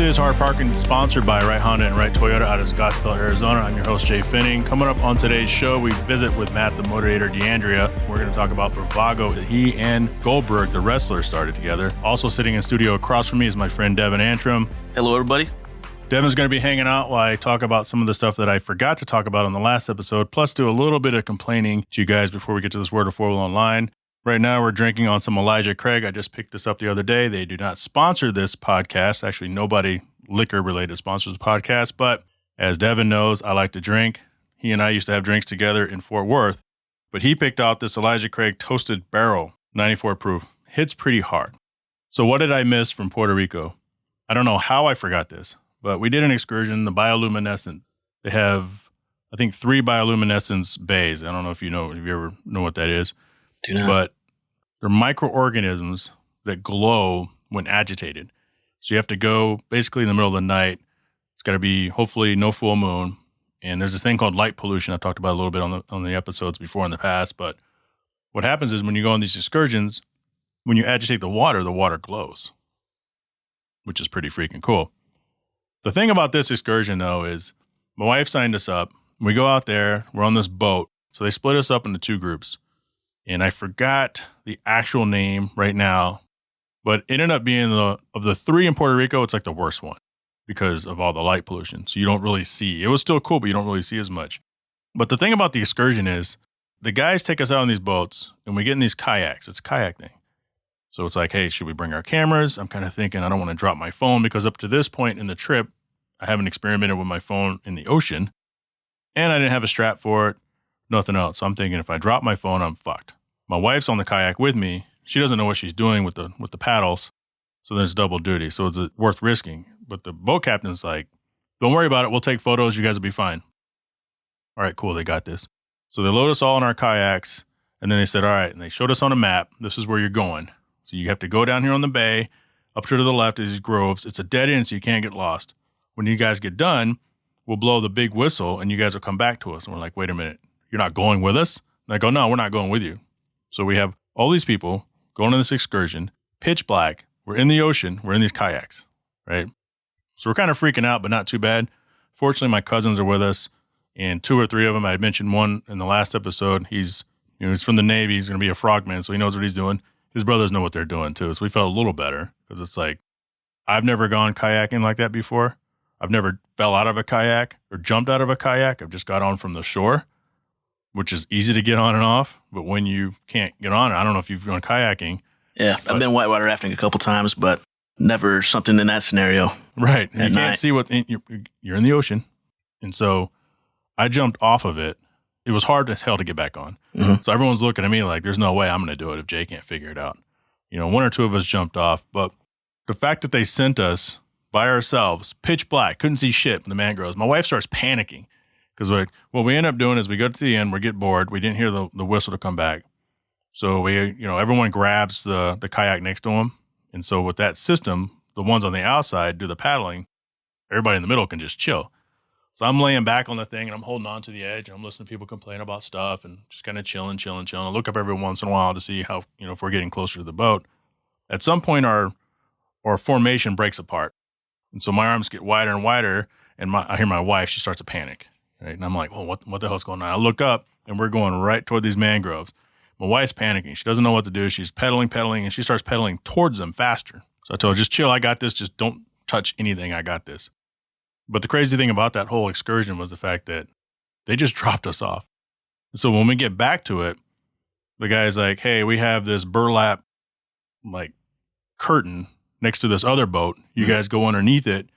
is Hard Parking, sponsored by Right Honda and Right Toyota out of Scottsdale, Arizona. I'm your host, Jhae Pfenning. Coming up on today's show, we visit with Matt, the motivator, DeAndrea. We're going to talk about Bravago that he and Goldberg, the wrestler, started together. Also sitting in studio across from me is my friend Devan Artram. Hello, everybody. Devan's going to be hanging out while I talk about some of the stuff that I forgot to talk about on the last episode, plus do a little bit of complaining to you guys before we get to this Word of Four Online. Right now, we're drinking on some Elijah Craig. I just picked this up the other day. They do not sponsor this podcast. Actually, nobody liquor-related sponsors the podcast. But as Devan knows, I like to drink. He and I used to have drinks together in Fort Worth. But he picked out this Elijah Craig Toasted Barrel, 94 proof. Hits pretty hard. So what did I miss from Puerto Rico? I don't know how I forgot this, but we did an excursion, the bioluminescent. They have, I think, 3 bioluminescence bays. I don't know if you ever know what that is. Do not. But they're microorganisms that glow when agitated. So you have to go basically in the middle of the night. It's got to be hopefully no full moon. And there's this thing called light pollution. I've talked about a little bit on the episodes before in the past. But what happens is when you go on these excursions, when you agitate the water glows, which is pretty freaking cool. The thing about this excursion, though, is my wife signed us up. We go out there. We're on this boat. So they split us up into 2 groups. And I forgot the actual name right now, but it ended up being of the 3 in Puerto Rico, it's like the worst one because of all the light pollution. So you don't really see. It was still cool, but you don't really see as much. But the thing about the excursion is the guys take us out on these boats and we get in these kayaks. It's a kayak thing. So it's like, hey, should we bring our cameras? I'm kind of thinking I don't want to drop my phone because up to this point in the trip, I haven't experimented with my phone in the ocean and I didn't have a strap for it. Nothing else. So I'm thinking if I drop my phone, I'm fucked. My wife's on the kayak with me. She doesn't know what she's doing with the paddles. So there's double duty. So it's worth risking. But the boat captain's like, don't worry about it. We'll take photos. You guys will be fine. All right, cool. They got this. So they load us all in our kayaks. And then they said, all right. And they showed us on a map. This is where you're going. So you have to go down here on the bay. Up to the left is these groves. It's a dead end, so you can't get lost. When you guys get done, we'll blow the big whistle and you guys will come back to us. And we're like, wait a minute. You're not going with us? And I go, no, we're not going with you. So we have all these people going on this excursion, pitch black. We're in the ocean. We're in these kayaks, right? So we're kind of freaking out, but not too bad. Fortunately, my cousins are with us, and 2 or 3 of them, I mentioned one in the last episode. He's from the Navy. He's going to be a frogman, so he knows what he's doing. His brothers know what they're doing, too. So we felt a little better because it's like, I've never gone kayaking like that before. I've never fell out of a kayak or jumped out of a kayak. I've just got on from the shore, which is easy to get on and off. But when you can't get on it, I don't know if you've gone kayaking. Yeah, I've been whitewater rafting a couple times, but never something in that scenario. Right. And you can't see you're in the ocean. And so I jumped off of it. It was hard as hell to get back on. Mm-hmm. So everyone's looking at me like, there's no way I'm going to do it if Jay can't figure it out. 1 or 2 of us jumped off. But the fact that they sent us by ourselves, pitch black, couldn't see shit in the mangroves, my wife starts panicking. Because what we end up doing is we go to the end, we get bored, we didn't hear the whistle to come back. So everyone grabs the kayak next to them. And so with that system, the ones on the outside do the paddling. Everybody in the middle can just chill. So I'm laying back on the thing and I'm holding on to the edge. And I'm listening to people complain about stuff and just kind of chilling. I look up every once in a while to see how, if we're getting closer to the boat. At some point, our formation breaks apart. And so my arms get wider and wider. And I hear my wife, she starts to panic. Right? And I'm like, well, what the hell's going on? I look up and we're going right toward these mangroves. My wife's panicking. She doesn't know what to do. She's pedaling, and she starts pedaling towards them faster. So I told her, just chill. I got this. Just don't touch anything. I got this. But the crazy thing about that whole excursion was the fact that they just dropped us off. So when we get back to it, the guy's like, hey, we have this burlap curtain next to this other boat. You guys go underneath it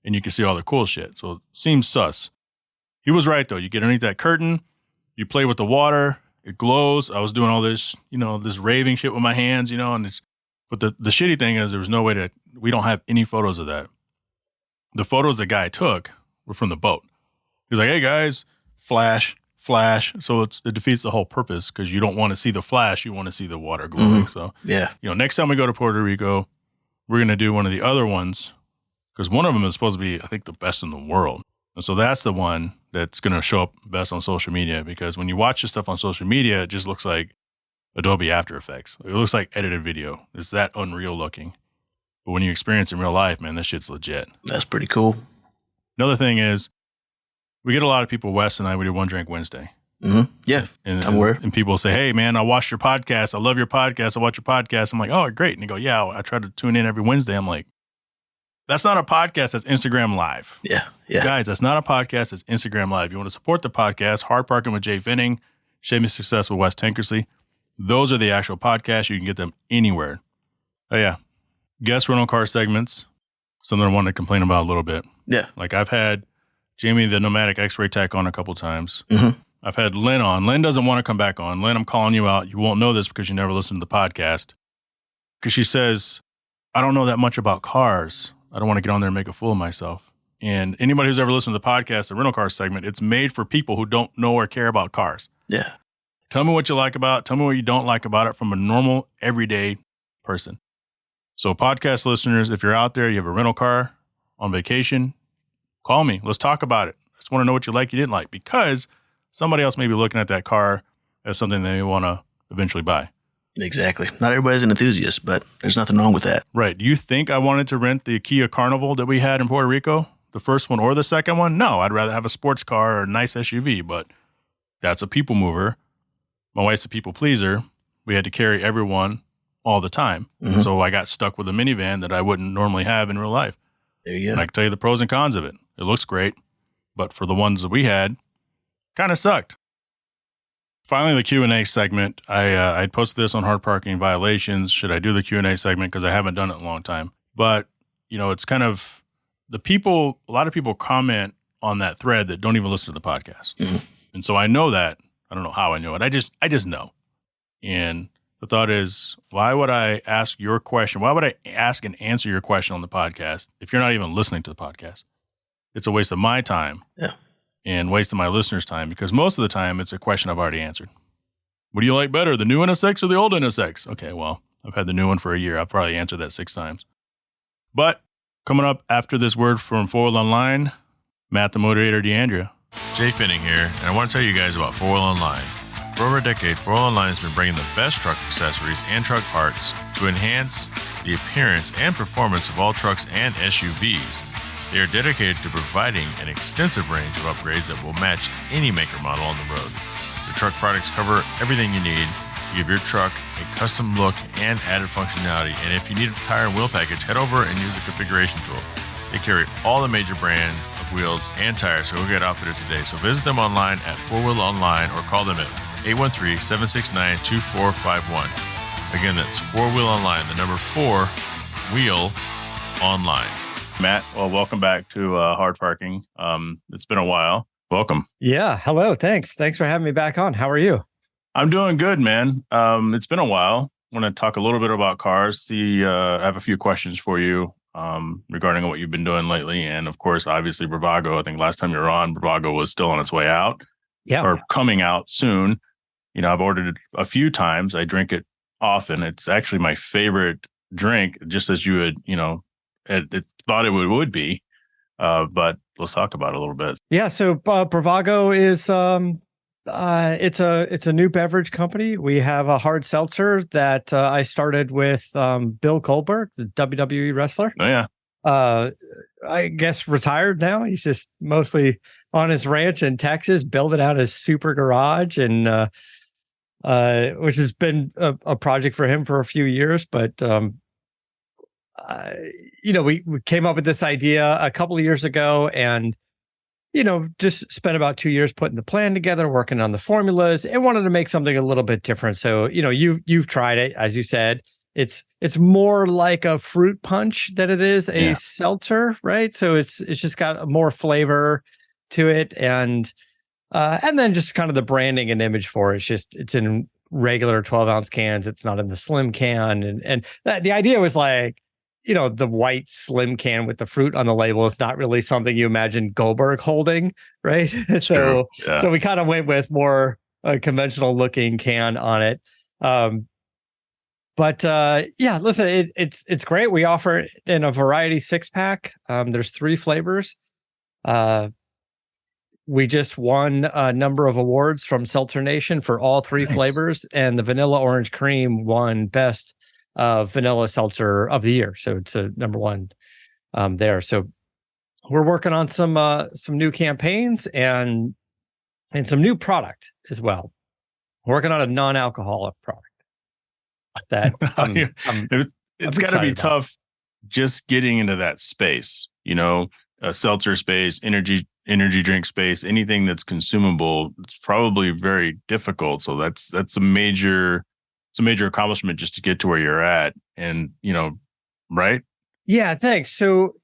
and you can see all the cool shit. So it seems sus. He was right, though. You get underneath that curtain, you play with the water, it glows. I was doing all this, this raving shit with my hands, but the shitty thing is there was no way we don't have any photos of that. The photos the guy took were from the boat. He's like, hey guys, flash. So it defeats the whole purpose because you don't want to see the flash. You want to see the water glowing. Mm-hmm. So, yeah. Next time we go to Puerto Rico, we're going to do one of the other ones because one of them is supposed to be, I think, the best in the world. And so that's the one that's going to show up best on social media because when you watch this stuff on social media, it just looks like Adobe After Effects. It looks like edited video. It's that unreal looking. But when you experience it in real life, man, this shit's legit. That's pretty cool. Another thing is, we get a lot of people, Wes and I, we do One Drink Wednesday. Mm-hmm. Yeah, I'm aware. And people say, hey, man, I watched your podcast. I love your podcast. I watch your podcast. I'm like, oh, great. And they go, yeah, I try to tune in every Wednesday. I'm like, that's not a podcast. That's Instagram Live. Yeah. Guys, that's not a podcast. It's Instagram Live. You want to support the podcast, Hard Parking with Jhae Pfenning, Shaming Success with Wes Tankersley. Those are the actual podcasts. You can get them anywhere. Oh, yeah. Guest rental car segments. Something I wanted to complain about a little bit. Yeah. Like I've had Jamie, the Nomadic X-Ray Tech, on a couple times. Mm-hmm. I've had Lynn on. Lynn doesn't want to come back on. Lynn, I'm calling you out. You won't know this because you never listened to the podcast. Because she says, I don't know that much about cars. I don't want to get on there and make a fool of myself. And anybody who's ever listened to the podcast, the rental car segment, it's made for people who don't know or care about cars. Yeah. Tell me what you like about it. Tell me what you don't like about it from a normal, everyday person. So podcast listeners, if you're out there, you have a rental car on vacation, call me. Let's talk about it. I just want to know what you like, you didn't like, because somebody else may be looking at that car as something they want to eventually buy. Exactly. Not everybody's an enthusiast, but there's nothing wrong with that. Right. Do you think I wanted to rent the Kia Carnival that we had in Puerto Rico, the first one or the second one? No, I'd rather have a sports car or a nice SUV, but that's a people mover. My wife's a people pleaser. We had to carry everyone all the time. Mm-hmm. So I got stuck with a minivan that I wouldn't normally have in real life. There you go. And I can tell you the pros and cons of it. It looks great, but for the ones that we had, kind of sucked. Finally, the Q&A segment. I posted this on Hard Parking Violations. Should I do the Q&A segment? Because I haven't done it in a long time. But, you know, it's kind of a lot of people comment on that thread that don't even listen to the podcast. Mm-hmm. And so I know that. I don't know how I know it. I just know. And the thought is, why would I ask your question? Why would I ask and answer your question on the podcast if you're not even listening to the podcast? It's a waste of my time. Yeah. And waste of my listeners' time, because most of the time it's a question I've already answered. What do you like better, the new NSX or the old NSX? Okay, well, I've had the new one for a year. I've probably answered that 6 times. But coming up after this word from 4 Wheel Online, Matt, the moderator, DeAndrea. Jhae Pfenning here, and I want to tell you guys about 4 Wheel Online. For over a decade, 4 Wheel Online has been bringing the best truck accessories and truck parts to enhance the appearance and performance of all trucks and SUVs. They are dedicated to providing an extensive range of upgrades that will match any maker model on the road. Their truck products cover everything you need to give your truck a custom look and added functionality. And if you need a tire and wheel package, head over and use the configuration tool. They carry all the major brands of wheels and tires, so go get outfitters today. So visit them online at 4Wheel Online or call them at 813-769-2451. Again, that's 4Wheel Online, the number 4 Wheel Online. Matt, well, welcome back to Hard Parking. It's been a while. Welcome. Yeah. Hello. Thanks for having me back on. How are you? I'm doing good, man. It's been a while. I want to talk a little bit about cars. I have a few questions for you regarding what you've been doing lately. And of course, obviously, Bravago. I think last time you were on, Bravago was still on its way out. Yeah. Or coming out soon. You know, I've ordered it a few times. I drink it often. It's actually my favorite drink, just as you had, it thought it would be. But let's talk about it a little bit. Yeah. So Bravago is it's a new beverage company. We have a hard seltzer that I started with Bill Goldberg, the WWE wrestler. Oh yeah. I guess retired now. He's just mostly on his ranch in Texas, building out his super garage, and which has been a project for him for a few years. But we came up with this idea a couple of years ago, and just spent about 2 years putting the plan together, working on the formulas, and wanted to make something a little bit different. So you've tried it, as you said. It's more like a fruit punch than it is a seltzer, right? So it's just got more flavor to it, and then just kind of the branding and image for it. It's in regular 12-ounce cans. It's not in the slim can, and the idea was like, the white slim can with the fruit on the label is not really something you imagine Goldberg holding, right? So we kind of went with more a conventional looking can on it. But listen, it's great. We offer it in a variety 6-pack. There's 3 flavors. We just won a number of awards from Seltzer Nation for all 3 flavors, and the vanilla orange cream won best vanilla seltzer of the year. So it's a number one there. So we're working on some new campaigns and some new product as well. Working on a non-alcoholic product that it's got to be tough just getting into that space, a seltzer space, energy drink space, anything that's consumable. It's probably very difficult. So that's a major accomplishment just to get to where you're at. And, right? Yeah, thanks. So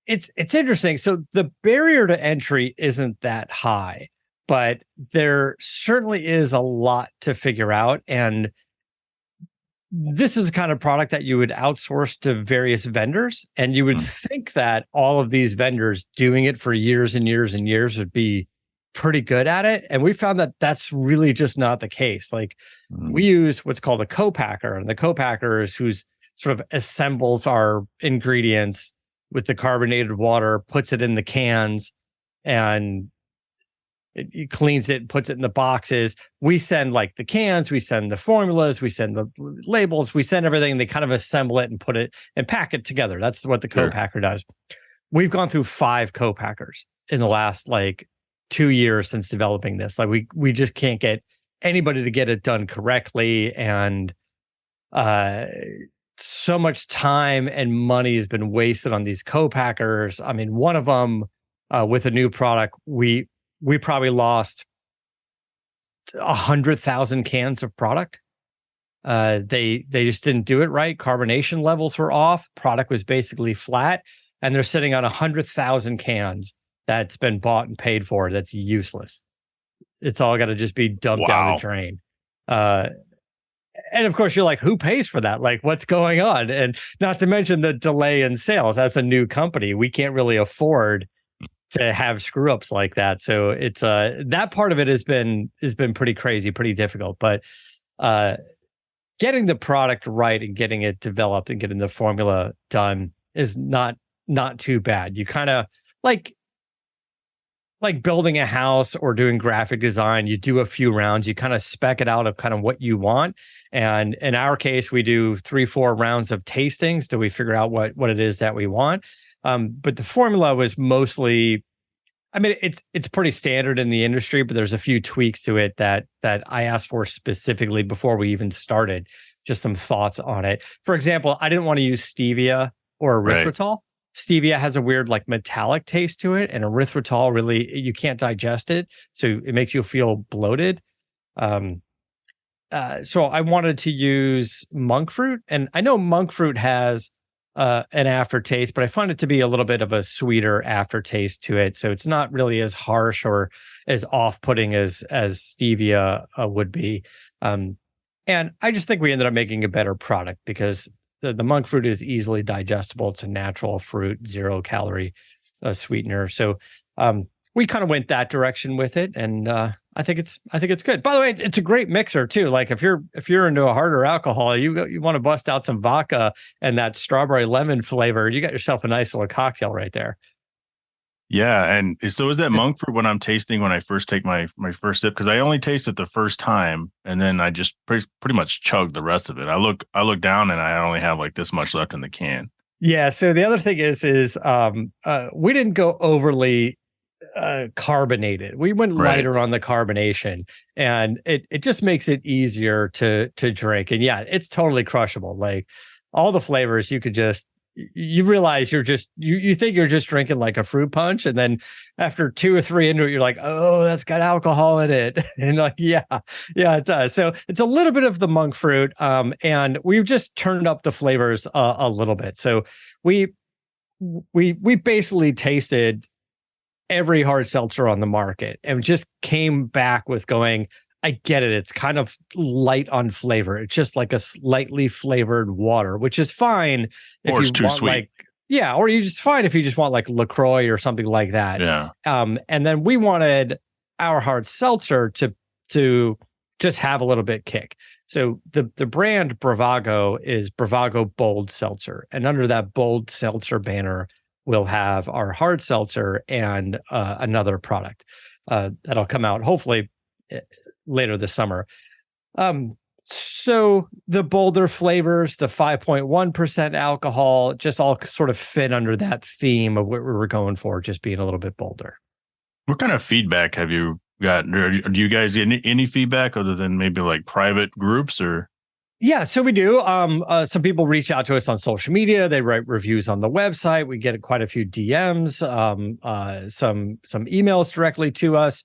it's interesting. So the barrier to entry isn't that high, but there certainly is a lot to figure out. And this is the kind of product that you would outsource to various vendors. And you would think that all of these vendors doing it for years and years and years would be pretty good at it. And we found that that's really just not the case. Like we use what's called a co-packer, and the co-packer is who's sort of assembles our ingredients with the carbonated water, puts it in the cans, and it cleans it, puts it in the boxes. We send like the cans, we send the formulas, we send the labels, we send everything. They kind of assemble it and put it and pack it together. That's what the co-packer does. We've gone through 5 co-packers in the last 2 years since developing this. Like we just can't get anybody to get it done correctly. And so much time and money has been wasted on these co-packers. I mean, one of them with a new product, we probably lost 100,000 cans of product. They just didn't do it right. Carbonation levels were off. Product was basically flat, and they're sitting on 100,000 cans that's been bought and paid for. That's useless. It's all got to just be dumped down the drain. And of course, you're like, who pays for that? Like, what's going on? And not to mention the delay in sales. As a new company, we can't really afford to have screw ups like that. So it's that part of it has been pretty crazy, pretty difficult. But getting the product right and getting it developed and getting the formula done is not too bad. You kind of like building a house or doing graphic design. You do a few rounds, you kind of spec it out of kind of what you want. And in our case, we do 3-4 rounds of tastings till we figure out what it is that we want. But the formula was mostly, I mean, it's pretty standard in the industry, but there's a few tweaks to it that I asked for specifically before we even started. Just some thoughts on it. For example, I didn't want to use stevia or erythritol. Right. Stevia has a weird metallic taste to it, and erythritol really, you can't digest it, so it makes you feel bloated. So I wanted to use monk fruit, and I know monk fruit has an aftertaste, but I find it to be a little bit of a sweeter aftertaste to it. So it's not really as harsh or as off-putting as stevia would be. And I just think we ended up making a better product because the monk fruit is easily digestible. It's a natural fruit, 0-calorie sweetener. So we kind of went that direction with it, and I think it's good. By the way, it's a great mixer too. Like if you're into a harder alcohol, you want to bust out some vodka and that strawberry lemon flavor, you got yourself a nice little cocktail right there. Yeah, and so is that monk fruit when I'm tasting when I first take my first sip? Because I only taste it the first time, and then I just pretty much chug the rest of it. I look down and I only have this much left in the can. Yeah. So the other thing is we didn't go overly carbonated. We went lighter on the carbonation, and it just makes it easier to drink. And yeah, it's totally crushable. Like all the flavors, you could just, you realize you think you're just drinking like a fruit punch, and then after 2 or 3 into it, you're like, oh, that's got alcohol in it. And yeah, it does. So it's a little bit of the monk fruit, and we've just turned up the flavors a little bit. So we basically tasted every hard seltzer on the market and just came back with going, I get it. It's kind of light on flavor. It's just like a slightly flavored water, which is fine. Or it's too sweet. Or you just fine if you just want LaCroix or something like that. Yeah. And then we wanted our hard seltzer to just have a little bit kick. So the brand Bravago is Bravago Bold Seltzer. And under that Bold Seltzer banner, we'll have our hard seltzer and another product that'll come out hopefully later this summer. So the bolder flavors, the 5.1% alcohol, just all sort of fit under that theme of what we were going for, just being a little bit bolder. What kind of feedback have you gotten? Or do you guys get any feedback other than maybe like private groups or? Yeah, so we do. Some people reach out to us on social media. They write reviews on the website. We get quite a few DMs, some emails directly to us.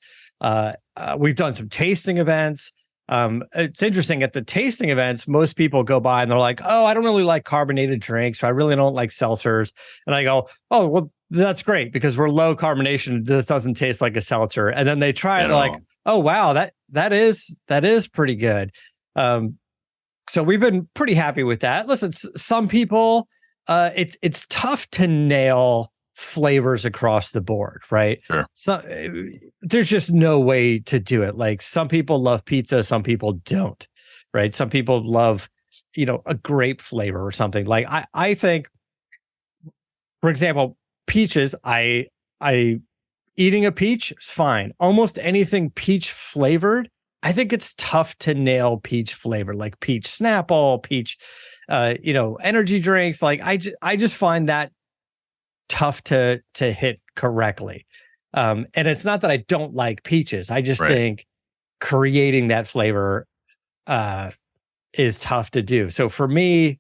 We've done some tasting events. It's interesting at the tasting events, most people go by and they're like, oh, I don't really like carbonated drinks, or I really don't like seltzers. And I go, oh, well, that's great because we're low carbonation. This doesn't taste like a seltzer. And then they try it, they're like, oh, wow, that is pretty good. So we've been pretty happy with that. Listen, some people, it's tough to nail flavors across the board, right? Sure. So there's just no way to do it. Like some people love pizza, some people don't, right? Some people love, a grape flavor or something. Like I think, for example, peaches, I eating a peach is fine. Almost anything peach flavored, I think it's tough to nail peach flavor, like peach Snapple, peach, energy drinks. Like I just find that tough to hit correctly. And it's not that I don't like peaches. I just think creating that flavor is tough to do. So for me,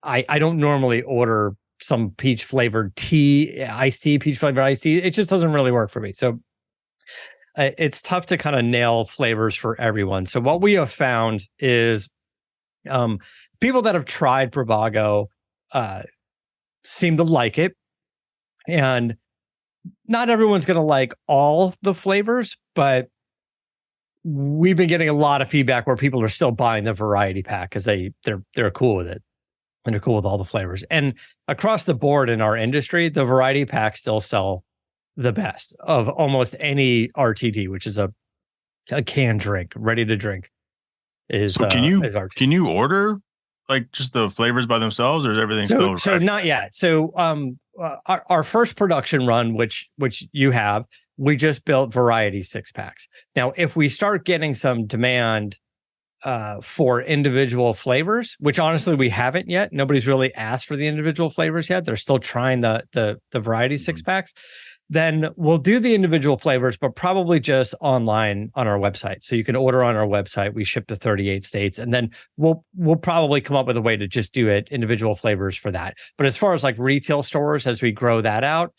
I don't normally order some peach flavored tea, iced tea, peach flavored iced tea. It just doesn't really work for me. So it's tough to kind of nail flavors for everyone. So what we have found is people that have tried Bravago seem to like it. And not everyone's going to like all the flavors, but we've been getting a lot of feedback where people are still buying the variety pack because they're cool with it. And they're cool with all the flavors. And across the board in our industry, the variety packs still sell the best of almost any RTD, which is a canned drink, ready to drink. So can you order like just the flavors by themselves, or is everything still? So not yet. So our first production run, which you have, we just built variety 6-packs. Now, if we start getting some demand for individual flavors, which honestly we haven't yet. Nobody's really asked for the individual flavors yet. They're still trying the variety 6-packs. Then we'll do the individual flavors, but probably just online on our website. So you can order on our website. We ship to 38 states, and then we'll probably come up with a way to just do it individual flavors for that. But as far as like retail stores, as we grow that out,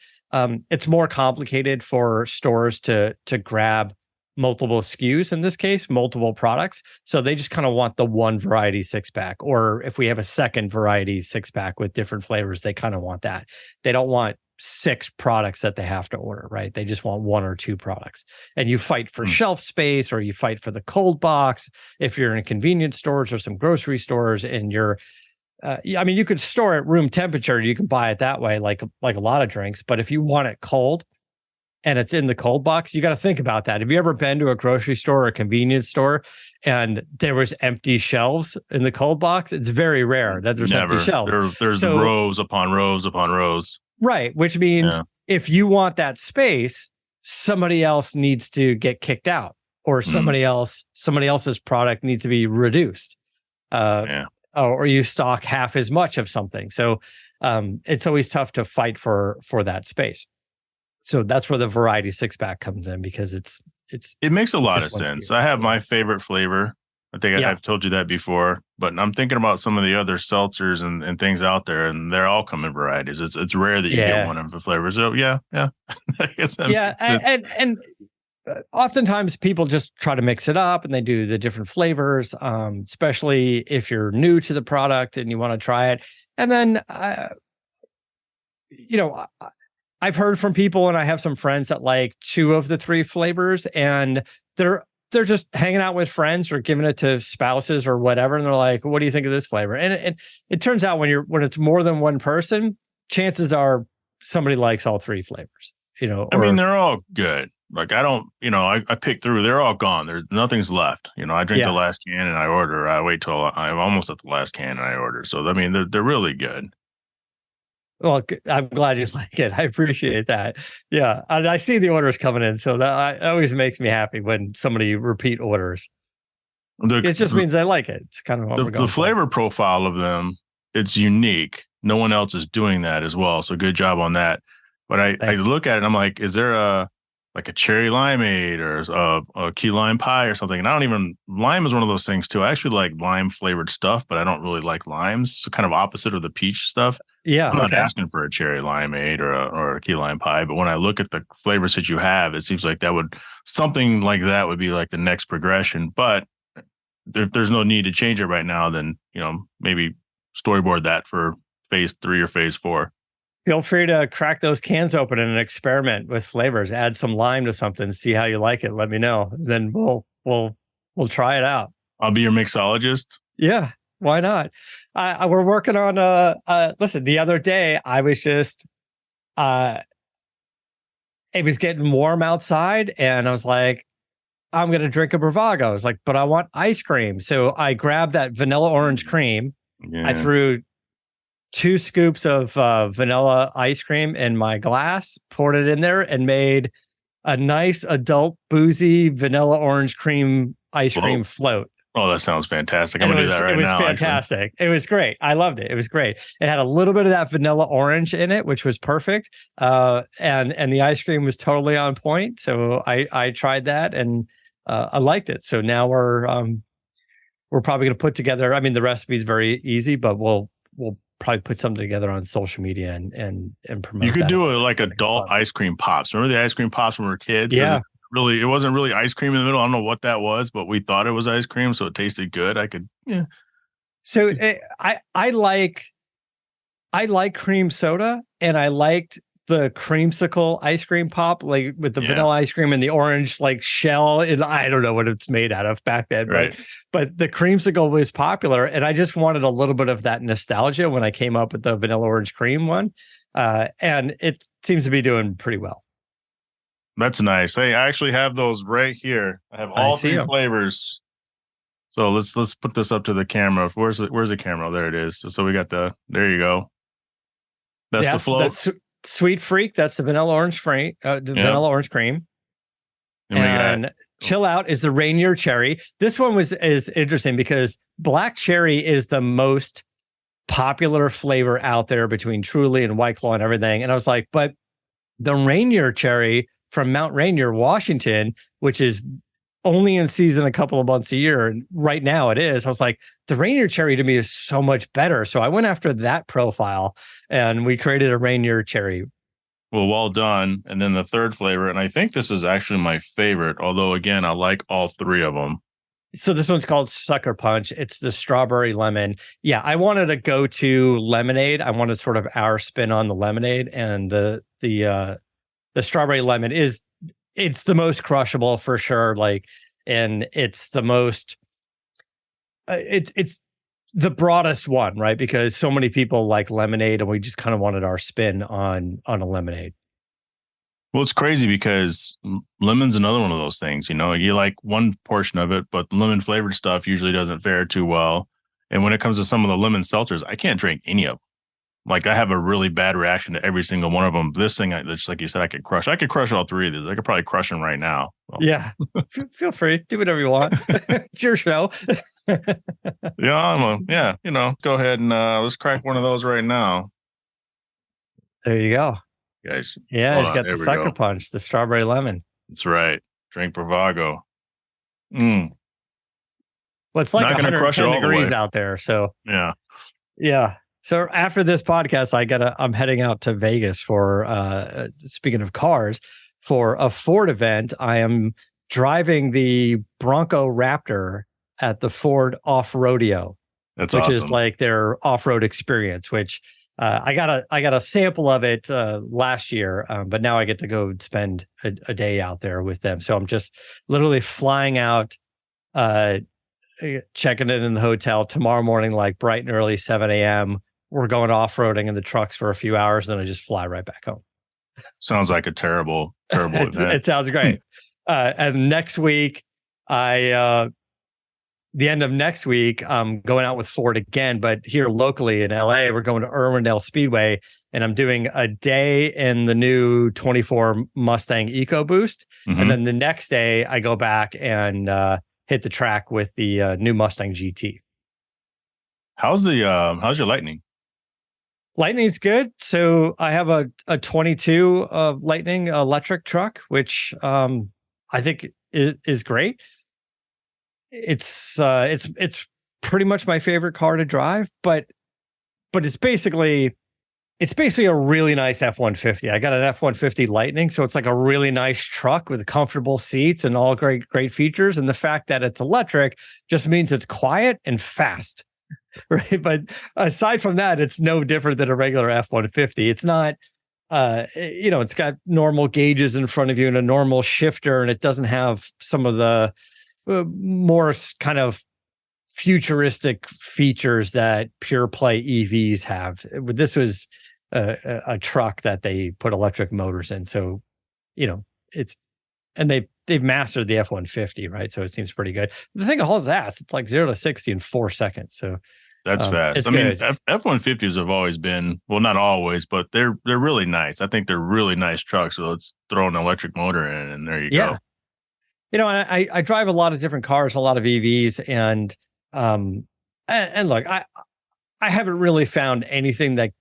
it's more complicated for stores to grab multiple SKUs, in this case, multiple products. So they just kind of want the one variety 6-pack, or if we have a second variety 6-pack with different flavors, they kind of want that. They don't want 6 products that they have to order, right? They just want 1 or 2 products. And you fight for shelf space, or you fight for the cold box if you're in convenience stores or some grocery stores, and you're you could store it room temperature, you can buy it that way, like a lot of drinks. But if you want it cold and it's in the cold box, you got to think about that. Have you ever been to a grocery store or a convenience store and there was empty shelves in the cold box? It's very rare that there's empty shelves. There's rows upon rows upon rows. Right, which means if you want that space, somebody else needs to get kicked out, or somebody else's product needs to be reduced, or you stock half as much of something. So it's always tough to fight for that space. So that's where the variety 6-pack comes in, because it makes a lot of sense. I have my favorite flavor. I think I've told you that before, but I'm thinking about some of the other seltzers and things out there, and they're all come in varieties. It's rare that you get one of the flavors. So I guess and oftentimes people just try to mix it up and they do the different flavors, especially if you're new to the product and you want to try it. And then, I've heard from people, and I have some friends that like 2 of the 3 flavors, and they're just hanging out with friends or giving it to spouses or whatever. And they're like, what do you think of this flavor? And it turns out when it's more than one person, chances are somebody likes all 3 flavors, they're all good. Like I don't, I pick through, they're all gone. There's nothing's left. I drink the last can and I order. I wait till I'm almost at the last can and I order. So, they're really good. Well, I'm glad you like it. I appreciate that. Yeah. And I see the orders coming in. So that always makes me happy when somebody repeat orders. It just means I like it. It's kind of what we're going the flavor profile of them, it's unique. No one else is doing that as well. So good job on that. But I look at it and I'm like, is there a cherry limeade or a key lime pie or something? And lime is one of those things too. I actually like lime flavored stuff, but I don't really like limes. So kind of opposite of the peach stuff. Yeah. I'm not asking for a cherry limeade or a key lime pie, but when I look at the flavors that you have, it seems like something like that would be like the next progression. But if there's no need to change it right now, then, maybe storyboard that for phase 3 or phase 4. Feel free to crack those cans open and experiment with flavors. Add some lime to something, see how you like it. Let me know. Then we'll try it out. I'll be your mixologist. Yeah, why not? We're working on listen, the other day I was just it was getting warm outside and I was like, I'm going to drink a Bravago. I was like, but I want ice cream. So I grabbed that vanilla orange cream. Yeah. I threw 2 scoops of vanilla ice cream in my glass, poured it in there, and made a nice adult boozy vanilla orange cream ice cream float. Oh, that sounds fantastic. I'm going to do that right now. It was fantastic. Actually. It was great. I loved it. It was great. It had a little bit of that vanilla orange in it, which was perfect. And the ice cream was totally on point. So I tried that and I liked it. So now we're probably going to put together, the recipe is very easy, but we'll probably put something together on social media and promote. You could do adult fun. Ice cream pops. Remember the ice cream pops when we were kids? Yeah. It wasn't really ice cream in the middle. I don't know what that was, but we thought it was ice cream, so it tasted good. So I like cream soda, and I liked the creamsicle ice cream pop, like with the vanilla ice cream and the orange shell. And I don't know what it's made out of back then, right? But the creamsicle was popular, and I just wanted a little bit of that nostalgia when I came up with the vanilla orange cream one, and it seems to be doing pretty well. That's nice. Hey, I actually have those right here. I have all 3 flavors. So let's put this up to the camera. Where's the camera? There it is. So we got there you go. That's the float. That's Sweet Freak. That's the vanilla orange vanilla orange cream. And Chill Out is the Rainier Cherry. This one is interesting because black cherry is the most popular flavor out there between Truly and White Claw and everything. And I was like, but the Rainier Cherry from Mount Rainier, Washington, which is only in season a couple of months a year, and right now it is. I was like, the Rainier Cherry to me is so much better. So I went after that profile and we created a Rainier Cherry. Well done. And then the third flavor, and I think this is actually my favorite, although again, I like all 3 of them. So this one's called Sucker Punch. It's the strawberry lemon. Yeah, I wanted to go to lemonade. I wanted sort of our spin on the lemonade, and the strawberry lemon it's the most crushable for sure. And it's the most, it's the broadest one, right? Because so many people like lemonade, and we just kind of wanted our spin on a lemonade. Well, it's crazy because lemon's another one of those things, you like one portion of it, but lemon flavored stuff usually doesn't fare too well. And when it comes to some of the lemon seltzers, I can't drink any of them. I have a really bad reaction to every single one of them. This thing, just like you said, I could crush all 3 of these. I could probably crush them right now. So. Yeah. Feel free. Do whatever you want. It's your show. Yeah. Go ahead and let's crack one of those right now. There you go. Guys. Yeah, he's got the Sucker Punch, the strawberry lemon. That's right. Drink Bravago. Well, it's like 110 degrees out there. So yeah. So after this podcast, I'm heading out to Vegas for, speaking of cars, for a Ford event. I am driving the Bronco Raptor at the Ford Off Rodeo. Which awesome. Is like their off-road experience, which I got a sample of it last year, but now I get to go spend a day out there with them. So I'm just literally flying out, checking in the hotel tomorrow morning, bright and early, 7 a.m. We're going off-roading in the trucks for a few hours, then I just fly right back home. Sounds like a terrible event. It sounds great. And next week, the end of next week, I'm going out with Ford again, but here locally in LA, we're going to Irwindale Speedway, and I'm doing a day in the new 24 Mustang EcoBoost. Mm-hmm. And then the next day I go back and hit the track with the new Mustang GT. How's your Lightning? Lightning's good. So I have a 22 Lightning electric truck, which I think is great. It's pretty much my favorite car to drive, but it's basically a really nice F-150. I got an F-150 Lightning, so it's like a really nice truck with comfortable seats and all great features. And the fact that it's electric just means it's quiet and fast, right? But aside from that, it's no different than a regular F-150. It's not, it's got normal gauges in front of you and a normal shifter, and it doesn't have some of the more kind of futuristic features that pure play EVs have. This was a truck that they put electric motors in, so they've mastered the F-150, right? So it seems pretty good. The thing holds ass. It's like 0 to 60 in 4 seconds. So that's fast. I mean, F-150s have always been, well, not always, but they're really nice. I think they're really nice trucks. So let's throw an electric motor in, and there you go. And I drive a lot of different cars, a lot of EVs, and look, I haven't really found anything that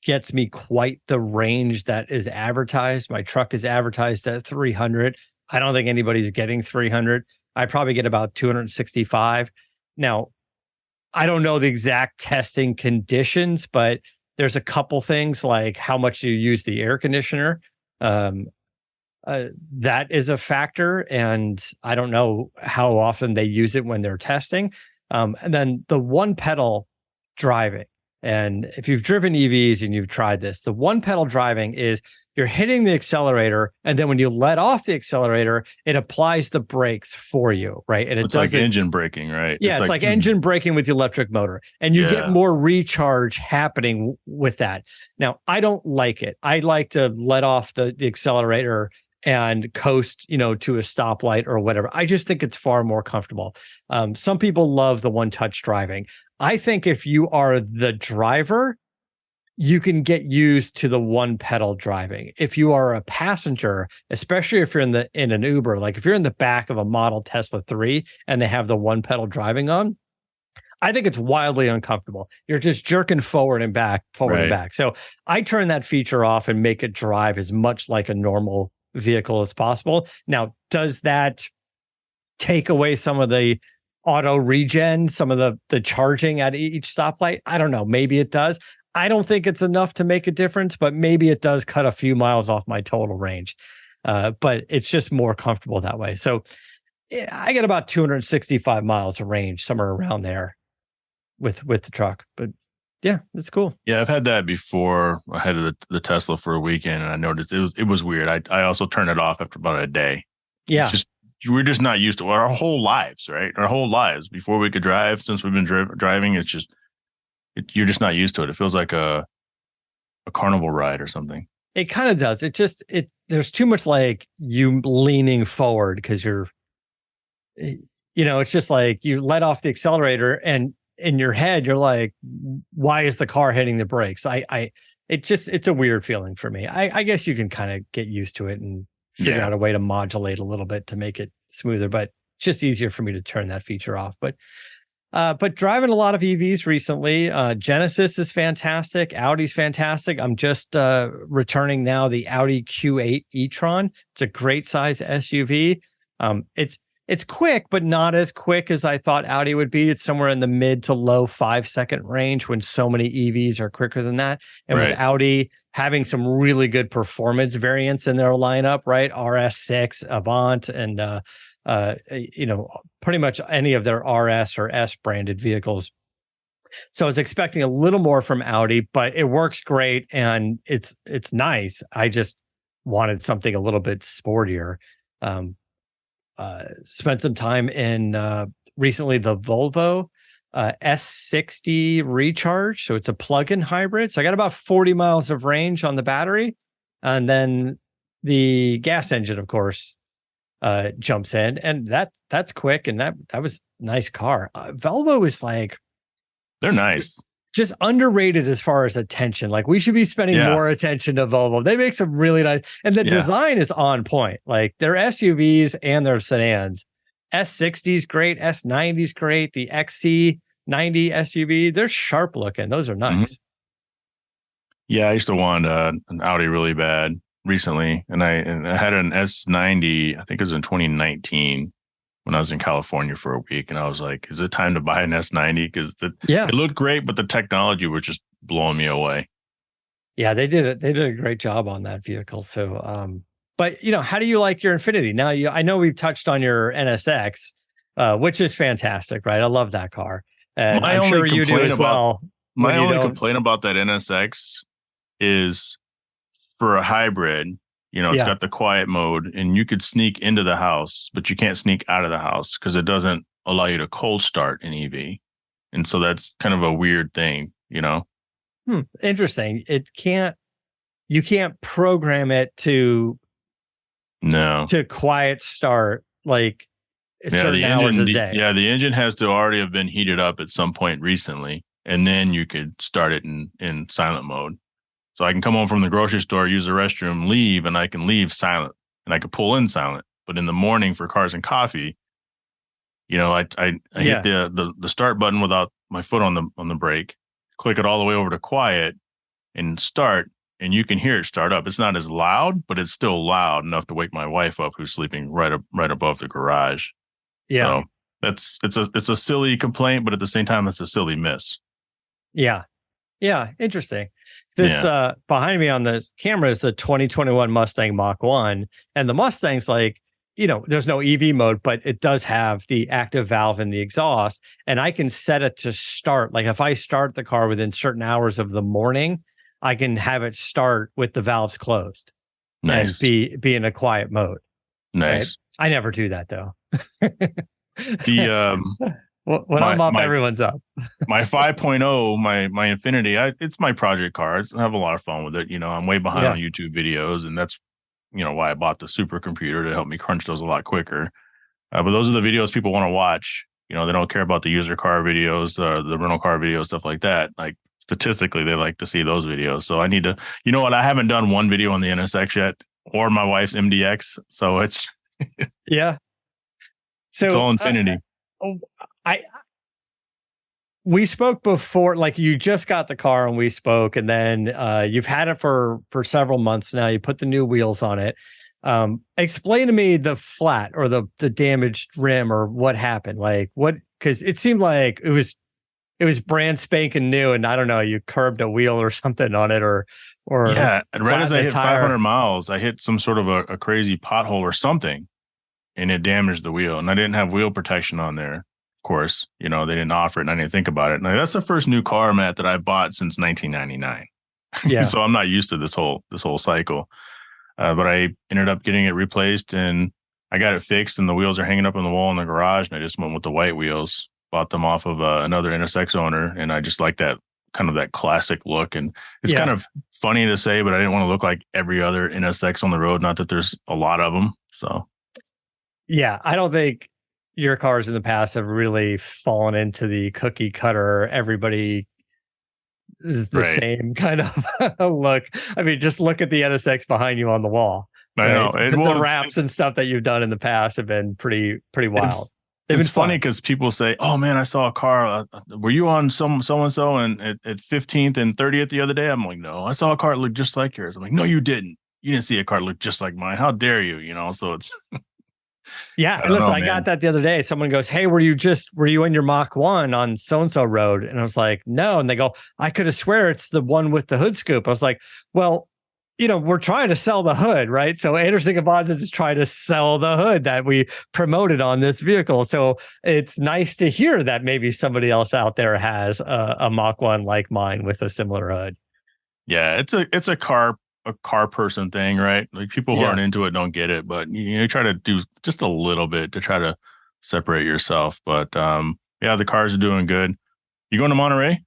gets me quite the range that is advertised. My truck is advertised at 300. I don't think anybody's getting 300. I probably get about 265. Now, I don't know the exact testing conditions, but there's a couple things like how much you use the air conditioner. That is a factor, and I don't know how often they use it when they're testing. And then the one pedal driving. And if you've driven EVs and you've tried this, the one pedal driving is you're hitting the accelerator, and then when you let off the accelerator, it applies the brakes for you, right? And it's like engine braking, right? Yeah, it's like engine braking with the electric motor, and you get more recharge happening with that. Now, I don't like it. I like to let off the accelerator and coast, to a stoplight or whatever. I just think it's far more comfortable. Some people love the one-touch driving. I think if you are the driver, you can get used to the one pedal driving. If you are a passenger, especially if you're in an Uber, like if you're in the back of a model Tesla 3 and they have the one pedal driving on, I think it's wildly uncomfortable. You're just jerking forward and back. So I turn that feature off and make it drive as much like a normal vehicle as possible. Now, does that take away some of the auto regen, some of the charging at each stoplight? I don't know. Maybe it does. I don't think it's enough to make a difference, but maybe it does cut a few miles off my total range. But it's just more comfortable that way. So I get about 265 miles of range, somewhere around there with the truck. But yeah, it's cool. Yeah, I've had that before. I had the Tesla for a weekend, and I noticed it was weird. I also turned it off after about a day. Yeah. We're just not used to our whole lives, right? Our whole lives before we could drive, since we've been driving, it's just, you're just not used to it. It feels like a carnival ride or something. It kind of does. There's too much like you leaning forward because you're, it's just like you let off the accelerator and in your head, you're like, why is the car hitting the brakes? It's a weird feeling for me. I guess you can kind of get used to it and figure out a way to modulate a little bit to make it smoother, but it's just easier for me to turn that feature off. But driving a lot of EVs recently, Genesis is fantastic. Audi's fantastic. I'm just returning now the Audi Q8 e-tron. It's a great size SUV. It's quick, but not as quick as I thought Audi would be. It's somewhere in the mid to low 5-second range when so many EVs are quicker than that. And with Audi having some really good performance variants in their lineup, right? RS6, Avant, and pretty much any of their RS or S branded vehicles. So I was expecting a little more from Audi, but it works great and it's nice. I just wanted something a little bit sportier. Spent some time in recently the Volvo S60 Recharge. So it's a plug-in hybrid. So I got about 40 miles of range on the battery. And then the gas engine, of course, jumps in. And that's quick. And that was a nice car. Volvo is like... They're nice. Just underrated as far as attention. Like we should be spending more attention to Volvo. They make some really nice, and the design is on point. Like their SUVs and their sedans S60 is great, S90 is great, the XC90 SUV, they're sharp looking. Those are nice. Yeah, I used to want an Audi really bad recently, and I had an S90. I think it was in 2019 when I was in California for a week, and I was like, "Is it time to buy an S90?" Because it looked great, but the technology was just blowing me away. Yeah, they did it. They did a great job on that vehicle. So, but how do you like your Infiniti? Now, I know we've touched on your NSX, which is fantastic, right? I love that car, and My I'm only sure you do complaint as well. My only complaint about that NSX is for a hybrid, it's got the quiet mode and you could sneak into the house, but you can't sneak out of the house because it doesn't allow you to cold start an EV. And so that's kind of a weird thing, Interesting. You can't program it to quiet start like certain hours a day. The engine has to already have been heated up at some point recently, and then you could start it in silent mode. So I can come home from the grocery store, use the restroom, leave, and I can leave silent, and I could pull in silent. But in the morning for cars and coffee, I hit the start button without my foot on the brake, click it all the way over to quiet, and start, and you can hear it start up. It's not as loud, but it's still loud enough to wake my wife up, who's sleeping right above the garage. Yeah, so it's a silly complaint, but at the same time, it's a silly miss. Yeah, interesting. This behind me on the camera is the 2021 Mustang Mach-1, and the Mustang's like, there's no EV mode, but it does have the active valve in the exhaust, and I can set it to start. Like if I start the car within certain hours of the morning, I can have it start with the valves closed and be in a quiet mode. Nice. Right? I never do that though. When I'm up, everyone's up. My 5.0, my Infiniti, it's my project car. I have a lot of fun with it. I'm way behind on YouTube videos, and that's why I bought the supercomputer to help me crunch those a lot quicker. But those are the videos people want to watch. They don't care about the user car videos, the rental car videos, stuff like that. Like statistically, they like to see those videos. So I need to. You know what? I haven't done one video on the NSX yet, or my wife's MDX. So it's So it's all Infiniti. We spoke before, like you just got the car and we spoke, and then you've had it for several months now. You put the new wheels on it. Explain to me the flat or the damaged rim or what happened. Like because it seemed like it was brand spanking new, and I don't know, you curbed a wheel or something on it, or right as I hit 500 miles, I hit some sort of a crazy pothole or something, and it damaged the wheel, and I didn't have wheel protection on there. Course, they didn't offer it, and I didn't think about it. Now, that's the first new car, Matt, that I bought since 1999. Yeah. So I'm not used to this whole cycle. But I ended up getting it replaced, and I got it fixed, and the wheels are hanging up on the wall in the garage, and I just went with the white wheels. Bought them off of another NSX owner, and I just like that kind of that classic look. And it's kind of funny to say, but I didn't want to look like every other NSX on the road. Not that there's a lot of them. So yeah, I don't think your cars in the past have really fallen into the cookie cutter. Everybody is the same kind of look. I mean, just look at the NSX behind you on the wall. I know. The wraps and stuff that you've done in the past have been pretty wild. It's funny because people say, "Oh man, I saw a car. Were you on so and so and at 15th and 30th the other day?" I'm like, "No, I saw a car that looked just like yours." I'm like, "No, you didn't. You didn't see a car that looked just like mine. How dare you?" So it's yeah. Listen, I got that the other day. Someone goes, "Hey, were you in your Mach-1 on so-and-so road?" And I was like, "No." And they go, "I could have swear it's the one with the hood scoop." I was like, "Well, we're trying to sell the hood, right? So Anderson Composites is trying to sell the hood that we promoted on this vehicle. So it's nice to hear that maybe somebody else out there has a Mach-1 like mine with a similar hood." Yeah, it's a car person thing, right? Like people who aren't into it don't get it, but you try to do just a little bit to try to separate yourself. But the cars are doing good. You going to Monterey?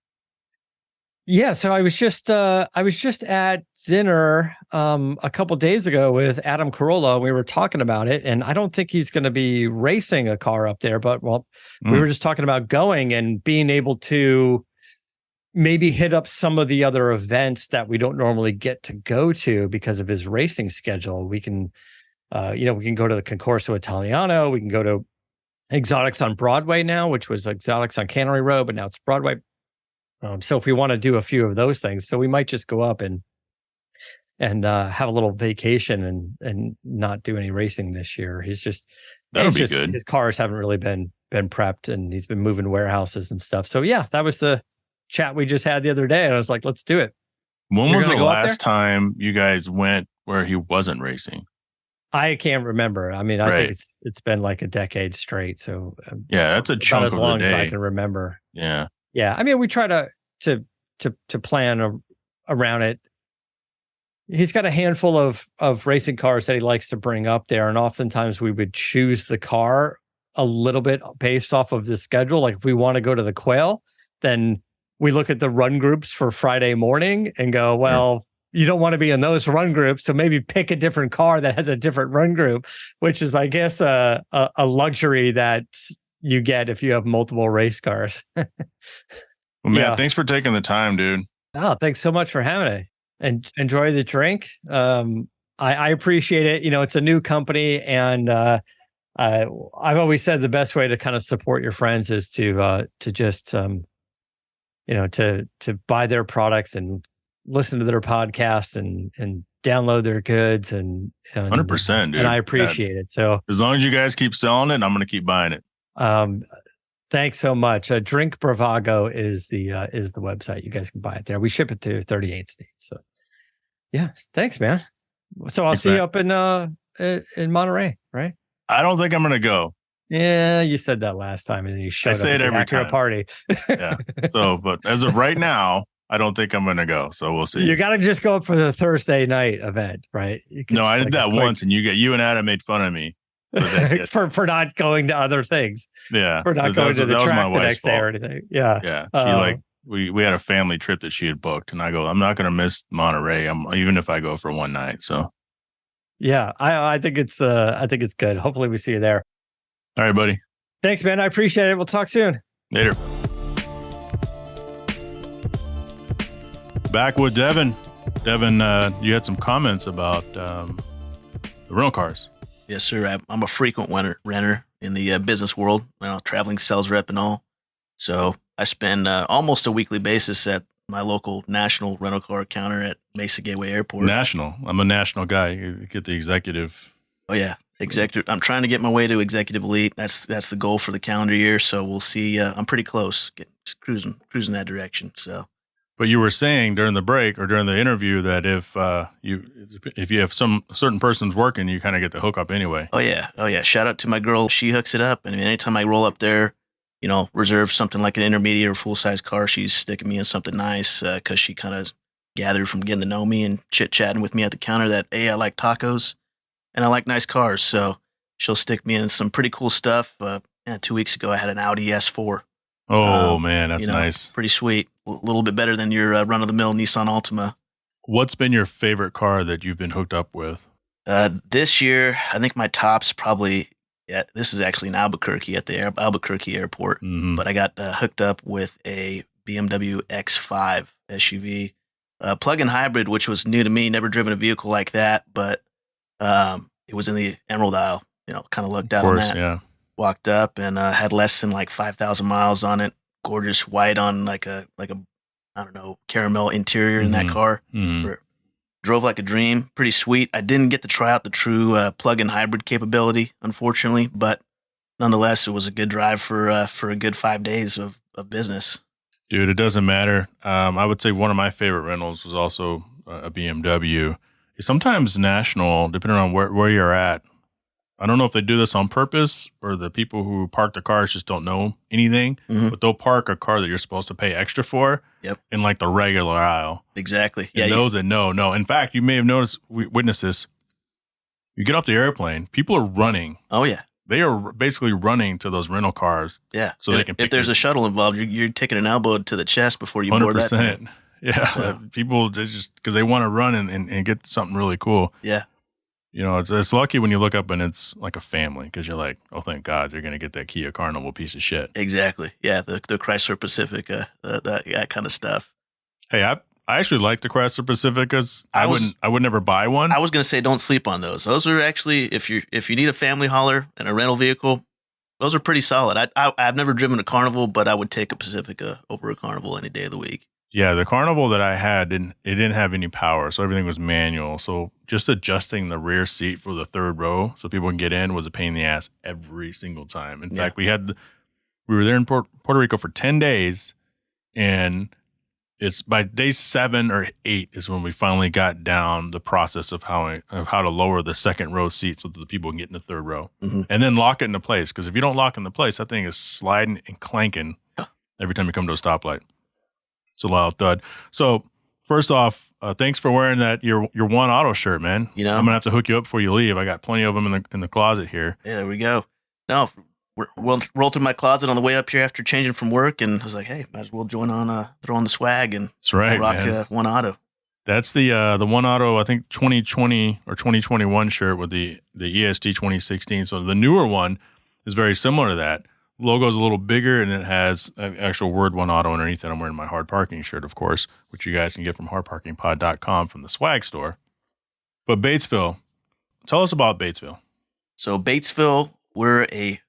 Yeah, so I was just at dinner a couple days ago with Adam Carolla. We were talking about it, and I don't think he's going to be racing a car up there, but we were just talking about going and being able to maybe hit up some of the other events that we don't normally get to go to because of his racing schedule. We can, we can go to the Concorso Italiano. We can go to Exotics on Broadway now, which was Exotics on Cannery Road, but now it's Broadway. So if we want to do a few of those things, so we might just go up and have a little vacation and not do any racing this year. That'll be good. His cars haven't really been prepped, and he's been moving warehouses and stuff. So yeah, that was the chat we just had the other day, and I was like, let's do it. When was the last time you guys went where he wasn't racing? I can't remember. I mean, I think it's been like a decade straight. So yeah, that's a chunk as of long the as day. I can remember. Yeah. Yeah. I mean, we try to plan around it. He's got a handful of racing cars that he likes to bring up there. And oftentimes we would choose the car a little bit based off of the schedule. Like if we want to go to the Quail, then we look at the run groups for Friday morning and go, well, you don't want to be in those run groups. So maybe pick a different car that has a different run group, which is, I guess, a luxury that you get if you have multiple race cars. Well, man, thanks for taking the time, dude. Oh, thanks so much for having me. And enjoy the drink. I appreciate it. You know, it's a new company, and I've always said the best way to kind of support your friends is to just to buy their products and listen to their podcasts and download their goods and 100%, dude. And I appreciate it. So as long as you guys keep selling it, I'm going to keep buying it. Thanks so much. Drink Bravago is the website. You guys can buy it there. We ship it to 38 states. So yeah, thanks, man. So I'll see you up in Monterey, right? I don't think I'm going to go. Yeah, you said that last time, and then you showed up at every time. A party. Yeah. So, but as of right now, I don't think I'm going to go. So we'll see. You got to just go up for the Thursday night event, right? No, I did that once, and you and Adam made fun of me for not going to other things. Yeah, for not going to the track the next day or anything. Yeah, yeah. She we had a family trip that she had booked, and I go, I'm not going to miss Monterey. Even if I go for one night. So yeah, I think it's good. Hopefully, we see you there. All right, buddy. Thanks, man. I appreciate it. We'll talk soon. Later. Back with Devan. Devan, you had some comments about the rental cars. Yes, sir. I'm a frequent renter in the business world, traveling sales rep and all. So I spend almost a weekly basis at my local national rental car counter at Mesa Gateway Airport. National. I'm a national guy. You get the executive. Oh, yeah. Executive. I'm trying to get my way to executive elite. That's the goal for the calendar year. So we'll see. I'm pretty close. Just cruising that direction. So. But you were saying during the break or during the interview that if you have some certain person's working, you kind of get the hookup anyway. Oh yeah. Shout out to my girl. She hooks it up. I mean, anytime I roll up there, reserve something like an intermediate or full size car, she's sticking me in something nice because she kind of gathered from getting to know me and chit chatting with me at the counter that I like tacos and I like nice cars. So she'll stick me in some pretty cool stuff. 2 weeks ago, I had an Audi S4. Oh man, that's nice. Pretty sweet. A little bit better than your run-of-the-mill Nissan Altima. What's been your favorite car that you've been hooked up with? This year, I think my top's probably, this is actually in Albuquerque at the Albuquerque airport, but I got hooked up with a BMW X5 SUV, plug-in hybrid, which was new to me, never driven a vehicle like that, but it was in the Emerald Isle, kind of looked out on that. Yeah. Walked up and had less than like 5,000 miles on it. Gorgeous white on like a I don't know, caramel interior in that car. Drove like a dream. Pretty sweet. I didn't get to try out the true plug-in hybrid capability, unfortunately, but nonetheless, it was a good drive for a good 5 days of business. Dude, it doesn't matter. I would say one of my favorite rentals was also a BMW. Sometimes national, depending on where you're at. I don't know if they do this on purpose or the people who park the cars just don't know anything, but they'll park a car that you're supposed to pay extra for in like the regular aisle. Exactly. And those that know. In fact, you may have witnessed this. You get off the airplane, people are running. Oh, yeah. They are basically running to those rental cars. Yeah. So they can if there's a shuttle involved, you're taking an elbow to the chest before you 100%. Board that thing. Yeah. So. People just because they want to run and get something really cool. Yeah. It's lucky when you look up and it's like a family because you're like, oh, thank God they're going to get that Kia Carnival piece of shit. Exactly. Yeah, the Chrysler Pacifica, that kind of stuff. Hey, I actually like the Chrysler Pacificas. I would never buy one. I was going to say don't sleep on those. Those are actually if you need a family hauler and a rental vehicle, Those are pretty solid. I've never driven a Carnival, but I would take a Pacifica over a Carnival any day of the week. Yeah, the Carnival that I had didn't have any power, so everything was manual. So just adjusting the rear seat for the third row so people can get in was a pain in the ass every single time. In fact, we were there in Puerto Rico for 10 days, and it's by day 7 or 8 is when we finally got down the process of how to lower the second row seat so that the people can get in the third row, and then lock it into place. Because if you don't lock it into place, that thing is sliding and clanking every time you come to a stoplight. It's a loud thud. So first off, thanks for wearing your One Auto shirt, man. You know, I'm gonna have to hook you up before you leave. I got plenty of them in the closet here. Yeah, there we go. No, rolled through my closet on the way up here after changing from work, and I was like, hey, might as well join on, throw on the swag and that's right, rock One Auto. That's the One Auto, I think 2020 or 2021 shirt with the EST 2016. So the newer one is very similar to that. Logo's a little bigger, and it has an actual word One Auto underneath it. I'm wearing my Hard Parking shirt, of course, which you guys can get from hardparkingpod.com from the swag store. But Batesville, tell us about Batesville. So Batesville, we're a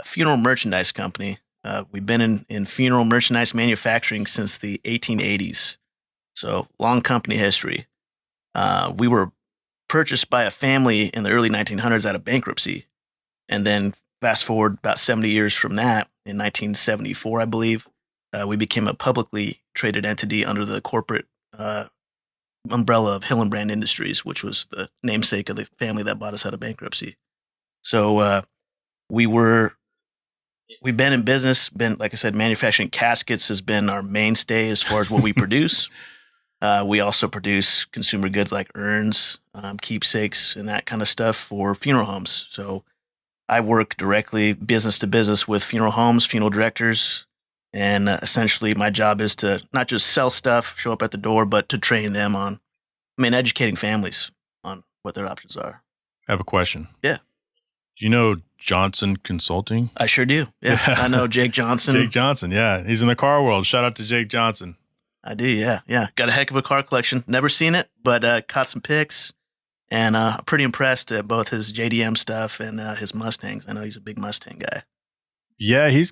funeral merchandise company. We've been in funeral merchandise manufacturing since the 1880s. So long company history. We were purchased by a family in the early 1900s out of bankruptcy, and then fast forward about 70 years from that, in 1974, I believe, we became a publicly traded entity under the corporate umbrella of Hillenbrand Industries, which was the namesake of the family that bought us out of bankruptcy. So we've been in business, like I said, manufacturing caskets has been our mainstay as far as what we produce. We also produce consumer goods like urns, keepsakes, and that kind of stuff for funeral homes. So I work directly business to business with funeral homes, funeral directors, and essentially my job is to not just sell stuff, show up at the door, but to train them on, educating families on what their options are. I have a question. Yeah. Do you know Johnson Consulting? I sure do. Yeah. I know Jake Johnson. Jake Johnson, yeah. He's in the car world. Shout out to Jake Johnson. I do, yeah. Yeah. Got a heck of a car collection. Never seen it, but caught some pics. And I'm pretty impressed at both his JDM stuff and his Mustangs. I know he's a big Mustang guy. Yeah, he's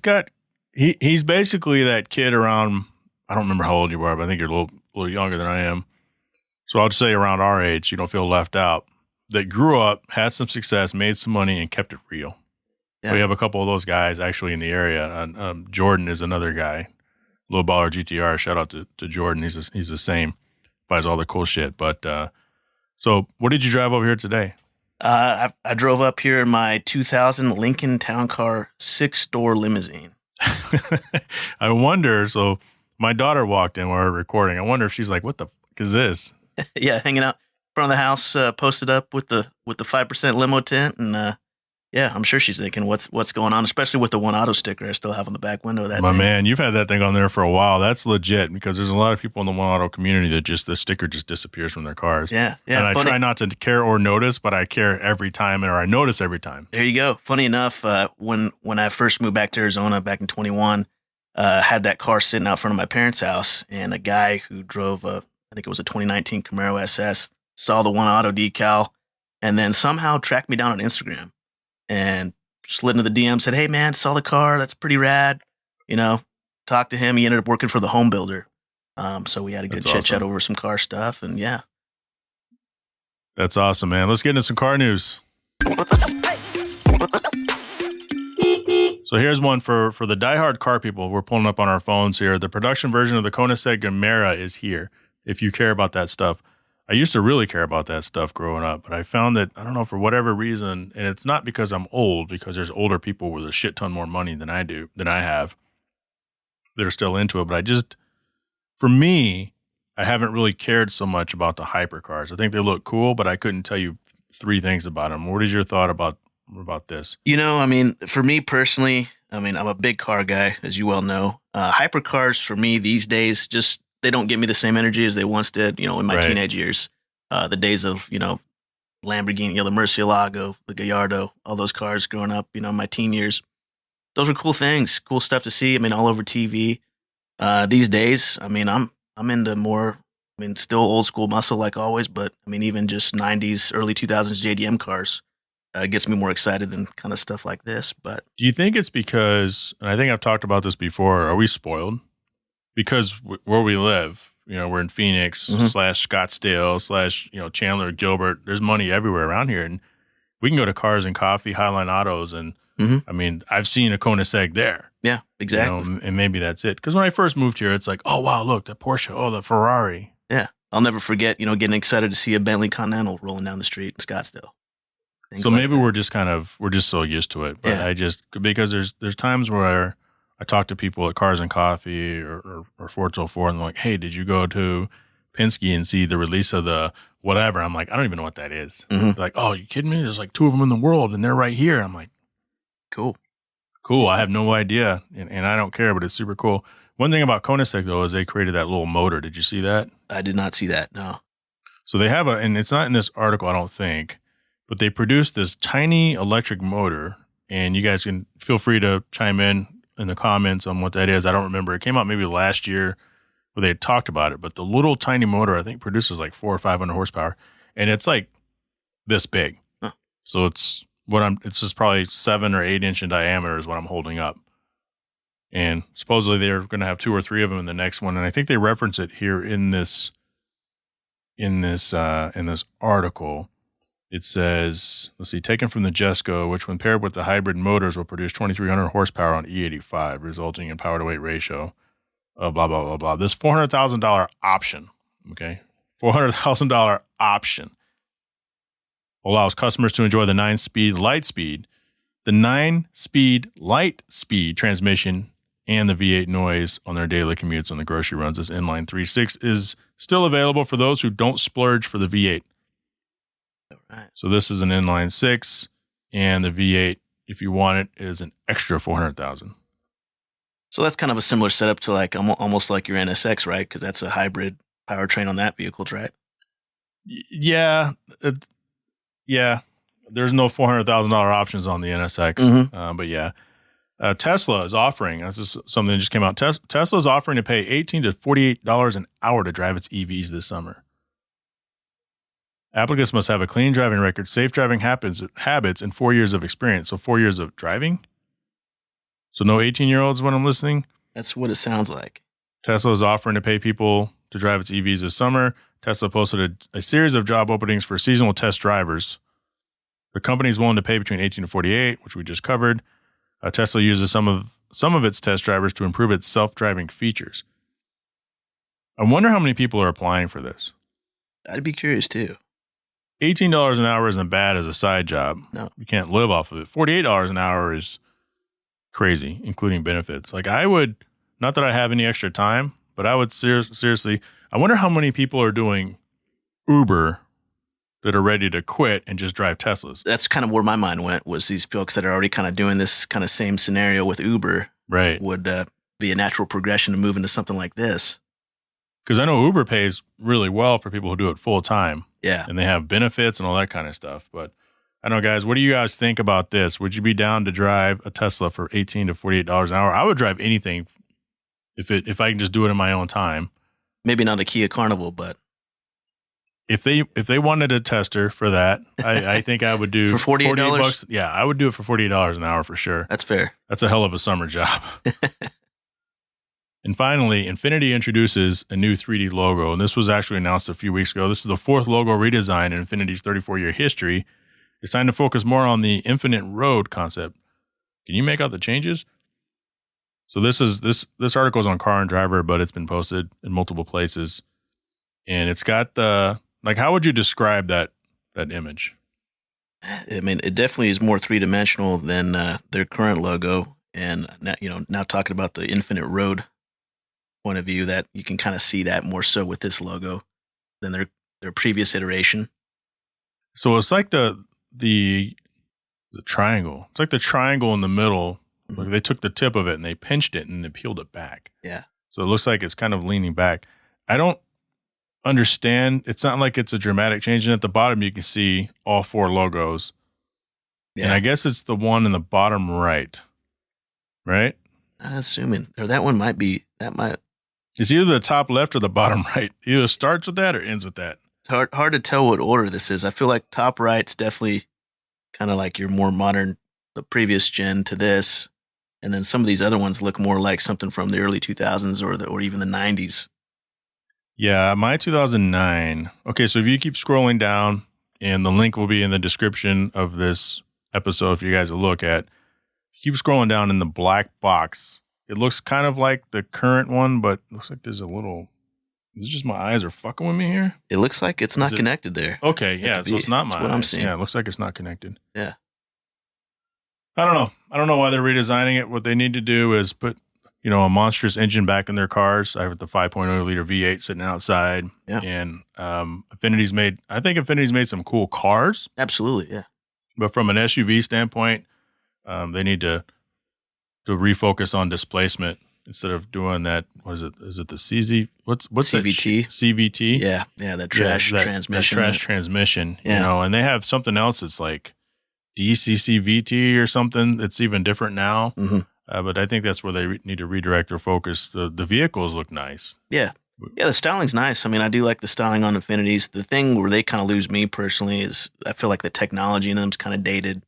basically that kid around, I don't remember how old you are, but I think you're a little younger than I am. So I'll just say around our age, you don't feel left out. That grew up, had some success, made some money, and kept it real. Yeah. We have a couple of those guys actually in the area. Jordan is another guy, Low Baller GTR. Shout out to Jordan. He's the same. Buys all the cool shit. But so what did you drive over here today? I drove up here in my 2000 Lincoln Town Car 6-door limousine. I wonder, so my daughter walked in while we were recording. I wonder if she's like, what the fuck is this? Yeah, hanging out in front of the house, posted up with the 5% limo tent. And yeah, I'm sure she's thinking, what's going on, especially with the One Auto sticker I still have on the back window of that thing. Man, you've had that thing on there for a while. That's legit, because there's a lot of people in the One Auto community that the sticker just disappears from their cars. Yeah. And I try not to care or notice, but I care every time, or I notice every time. There you go. Funny enough, when I first moved back to Arizona back in 21, had that car sitting out front of my parents' house, and a guy who drove I think it was a 2019 Camaro SS, saw the One Auto decal, and then somehow tracked me down on Instagram. And slid into the DM, said, hey, man, saw the car. That's pretty rad. Talked to him. He ended up working for the home builder. So we had a good chit-chat over some car stuff. And yeah. That's awesome, man. Let's get into some car news. So here's one for the diehard car people. We're pulling up on our phones here. The production version of the Koenigsegg Gemera is here, if you care about that stuff. I used to really care about that stuff growing up, but I found that, I don't know, for whatever reason, and it's not because I'm old, because there's older people with a shit ton more money than I have, that are still into it. But for me, I haven't really cared so much about the hypercars. I think they look cool, but I couldn't tell you 3 things about them. What is your thought about this? For me personally, I'm a big car guy, as you well know. Hypercars for me these days they don't give me the same energy as they once did, in my teenage years. The days of, Lamborghini, the Murcielago, the Gallardo, all those cars growing up, my teen years. Those were cool things, cool stuff to see. All over TV. These days, I'm into more, still old school muscle like always, but even just 90s, early 2000s JDM cars. gets me more excited than kind of stuff like this. But Do you think it's because, and I think I've talked about this before, are we spoiled? Because where we live, we're in Phoenix / Scottsdale / Chandler, Gilbert. There's money everywhere around here. And we can go to Cars and Coffee, Highline Autos. And I mean, I've seen a Koenigsegg there. Yeah, exactly. And maybe that's it. Because when I first moved here, it's like, oh, wow, look, the Porsche. Oh, the Ferrari. Yeah. I'll never forget, getting excited to see a Bentley Continental rolling down the street in Scottsdale. So maybe we're just so used to it. But because there's times where I talk to people at Cars and Coffee or Ford 4, and they're like, hey, did you go to Penske and see the release of the whatever? I'm like, I don't even know what that is. They're like, oh, you kidding me? There's like 2 of them in the world and they're right here. I'm like, cool. I have no idea. And I don't care, but it's super cool. One thing about Koenigsegg, though, is they created that little motor. Did you see that? I did not see that, no. So they have and it's not in this article, I don't think, but they produced this tiny electric motor, and you guys can feel free to chime in the comments on what that is. I don't remember. It came out maybe last year where they had talked about it, but the little tiny motor, I think, produces like 400 or 500 horsepower, and it's like this big. Huh. So it's just probably 7 or 8 inch in diameter is what I'm holding up. And supposedly they're going to have 2 or 3 of them in the next one. And I think they reference it here in this article. It says, let's see, taken from the Jesco, which when paired with the hybrid motors will produce 2,300 horsepower on E85, resulting in power to weight ratio of blah, blah, blah, blah. This $400,000 option, okay, $400,000 option allows customers to enjoy the 9-speed light speed transmission and the V8 noise on their daily commutes on the grocery runs. This inline 3.6 is still available for those who don't splurge for the V8. Right. So this is an inline 6, and the V8, if you want it, is an extra $400,000. So that's kind of a similar setup to like almost like your NSX, right? Because that's a hybrid powertrain on that vehicle, right? Yeah. There's no $400,000 options on the NSX, but yeah. Tesla is offering, this is something that just came out, Tesla is offering to pay $18 to $48 an hour to drive its EVs this summer. Applicants must have a clean driving record, safe driving habits, and 4 years of experience. So 4 years of driving? So no 18-year-olds when I'm listening? That's what it sounds like. Tesla is offering to pay people to drive its EVs this summer. Tesla posted a series of job openings for seasonal test drivers. The company is willing to pay between 18 to 48, which we just covered. Tesla uses some of its test drivers to improve its self-driving features. I wonder how many people are applying for this. I'd be curious too. $18 an hour isn't bad as a side job. No. You can't live off of it. $48 an hour is crazy, including benefits. Like I would, not that I have any extra time, but I would seriously, I wonder how many people are doing Uber that are ready to quit and just drive Teslas. That's kind of where my mind went, was these folks that are already kind of doing this kind of same scenario with Uber. Right. Would be a natural progression to move into something like this. Because I know Uber pays really well for people who do it full time. Yeah. And they have benefits and all that kind of stuff. But I don't know, guys, what do you guys think about this? Would you be down to drive a Tesla for $18 to $48 an hour? I would drive anything if I can just do it in my own time. Maybe not a Kia Carnival, but if they wanted a tester for that, I think I would do for $48. Yeah, I would do it for $48 an hour for sure. That's fair. That's a hell of a summer job. And finally, Infiniti introduces a new 3D logo, and this was actually announced a few weeks ago. This is the 4th logo redesign in Infiniti's 34-year history. It's time to focus more on the infinite road concept. Can you make out the changes? So this article is on Car and Driver, but it's been posted in multiple places, and it's got the how would you describe that image? I mean, it definitely is more 3-dimensional than their current logo, and now talking about the infinite road point of view, that you can kind of see that more so with this logo than their previous iteration. So it's like the triangle. It's like the triangle in the middle. Mm-hmm. Like they took the tip of it and they pinched it and they peeled it back. Yeah. So it looks like it's kind of leaning back. I don't understand. It's not like it's a dramatic change. And at the bottom, you can see all 4 logos. Yeah. And I guess it's the one in the bottom right. Right? I'm assuming. Or that one might be, it's either the top left or the bottom right. Either starts with that or ends with that. It's hard to tell what order this is. I feel like top right's definitely kind of like your more modern, the previous gen to this. And then some of these other ones look more like something from the early 2000s or even the 90s. Yeah, my 2009. Okay, so if you keep scrolling down, and the link will be in the description of this episode if you guys will look at, keep scrolling down in the black box. It looks kind of like the current one, but looks like there's a little... Is it just my eyes are fucking with me here? It looks like it's not connected there. Okay, yeah, so it's not my eyes. What I'm seeing. Yeah, it looks like it's not connected. Yeah. I don't know. I don't know why they're redesigning it. What they need to do is put, a monstrous engine back in their cars. I have the 5.0 liter V8 sitting outside. Yeah. And Infinity's made some cool cars. Absolutely, yeah. But from an SUV standpoint, they need to refocus on displacement instead of doing that. What is it? Is it the CZ? What's CVT? CVT? Yeah, that trash transmission. That trash transmission, yeah. And they have something else that's like DCCVT or something that's even different now. Mm-hmm. But I think that's where they need to redirect their focus. The vehicles look nice. Yeah. Yeah, the styling's nice. I mean, I do like the styling on Infinities. The thing where they kind of lose me personally is I feel like the technology in them is kind of dated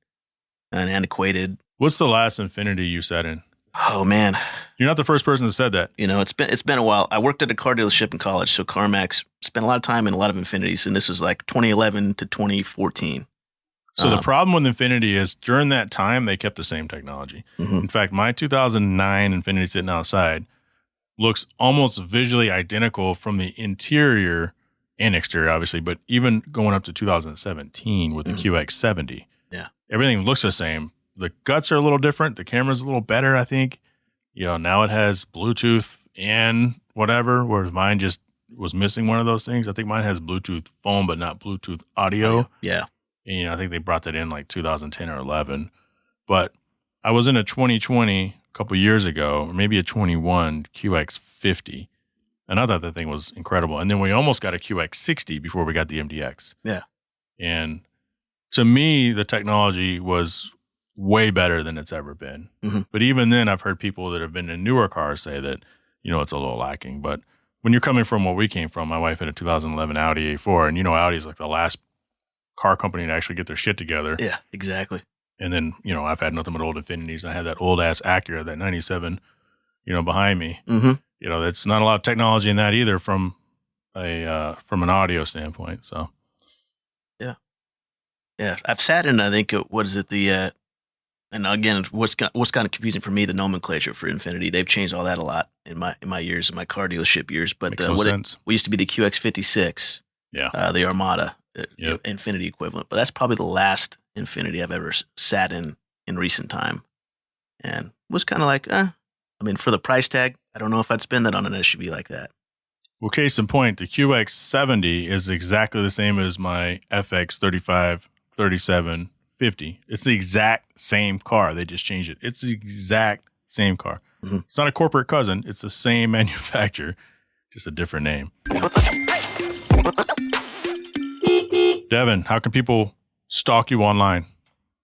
and antiquated. What's the last Infinity you sat in? Oh, man. You're not the first person that said that. It's been a while. I worked at a car dealership in college, so CarMax spent a lot of time in a lot of Infinities, and this was like 2011 to 2014. So the problem with Infinity is during that time, they kept the same technology. Mm-hmm. In fact, my 2009 Infinity sitting outside looks almost visually identical from the interior and exterior, obviously, but even going up to 2017 with the QX70. Yeah. Everything looks the same. The guts are a little different. The camera's a little better, I think. Now it has Bluetooth and whatever, whereas mine just was missing one of those things. I think mine has Bluetooth phone, but not Bluetooth audio. Yeah. And, I think they brought that in like 2010 or 11. But I was in a 2020 a couple years ago, or maybe a 21 QX50. And I thought that thing was incredible. And then we almost got a QX60 before we got the MDX. Yeah. And to me, the technology was way better than it's ever been. Mm-hmm. But even then, I've heard people that have been in newer cars say that, it's a little lacking. But when you're coming from what we came from, my wife had a 2011 Audi A4, and Audi's like the last car company to actually get their shit together. Yeah, exactly. And then, I've had nothing but old Infinities. I had that old ass Acura, that 97, behind me. Mm-hmm. It's not a lot of technology in that either from an audio standpoint. So, yeah. I've sat in, I think, what is it? And again, what's kind of confusing for me, the nomenclature for Infinity. They've changed all that a lot in my years, in my car dealership years. But makes no sense. We used to be the QX56. Yeah. The Armada. Yep. Infinity equivalent, but that's probably the last Infinity I've ever sat in recent time, and was kind of like, for the price tag, I don't know if I'd spend that on an SUV like that. Well, case in point, the QX70 is exactly the same as my FX 35, 37, 50. It's the exact same car. They just changed it. It's the exact same car. Mm-hmm. It's not a corporate cousin. It's the same manufacturer, just a different name. Devan, how can people stalk you online?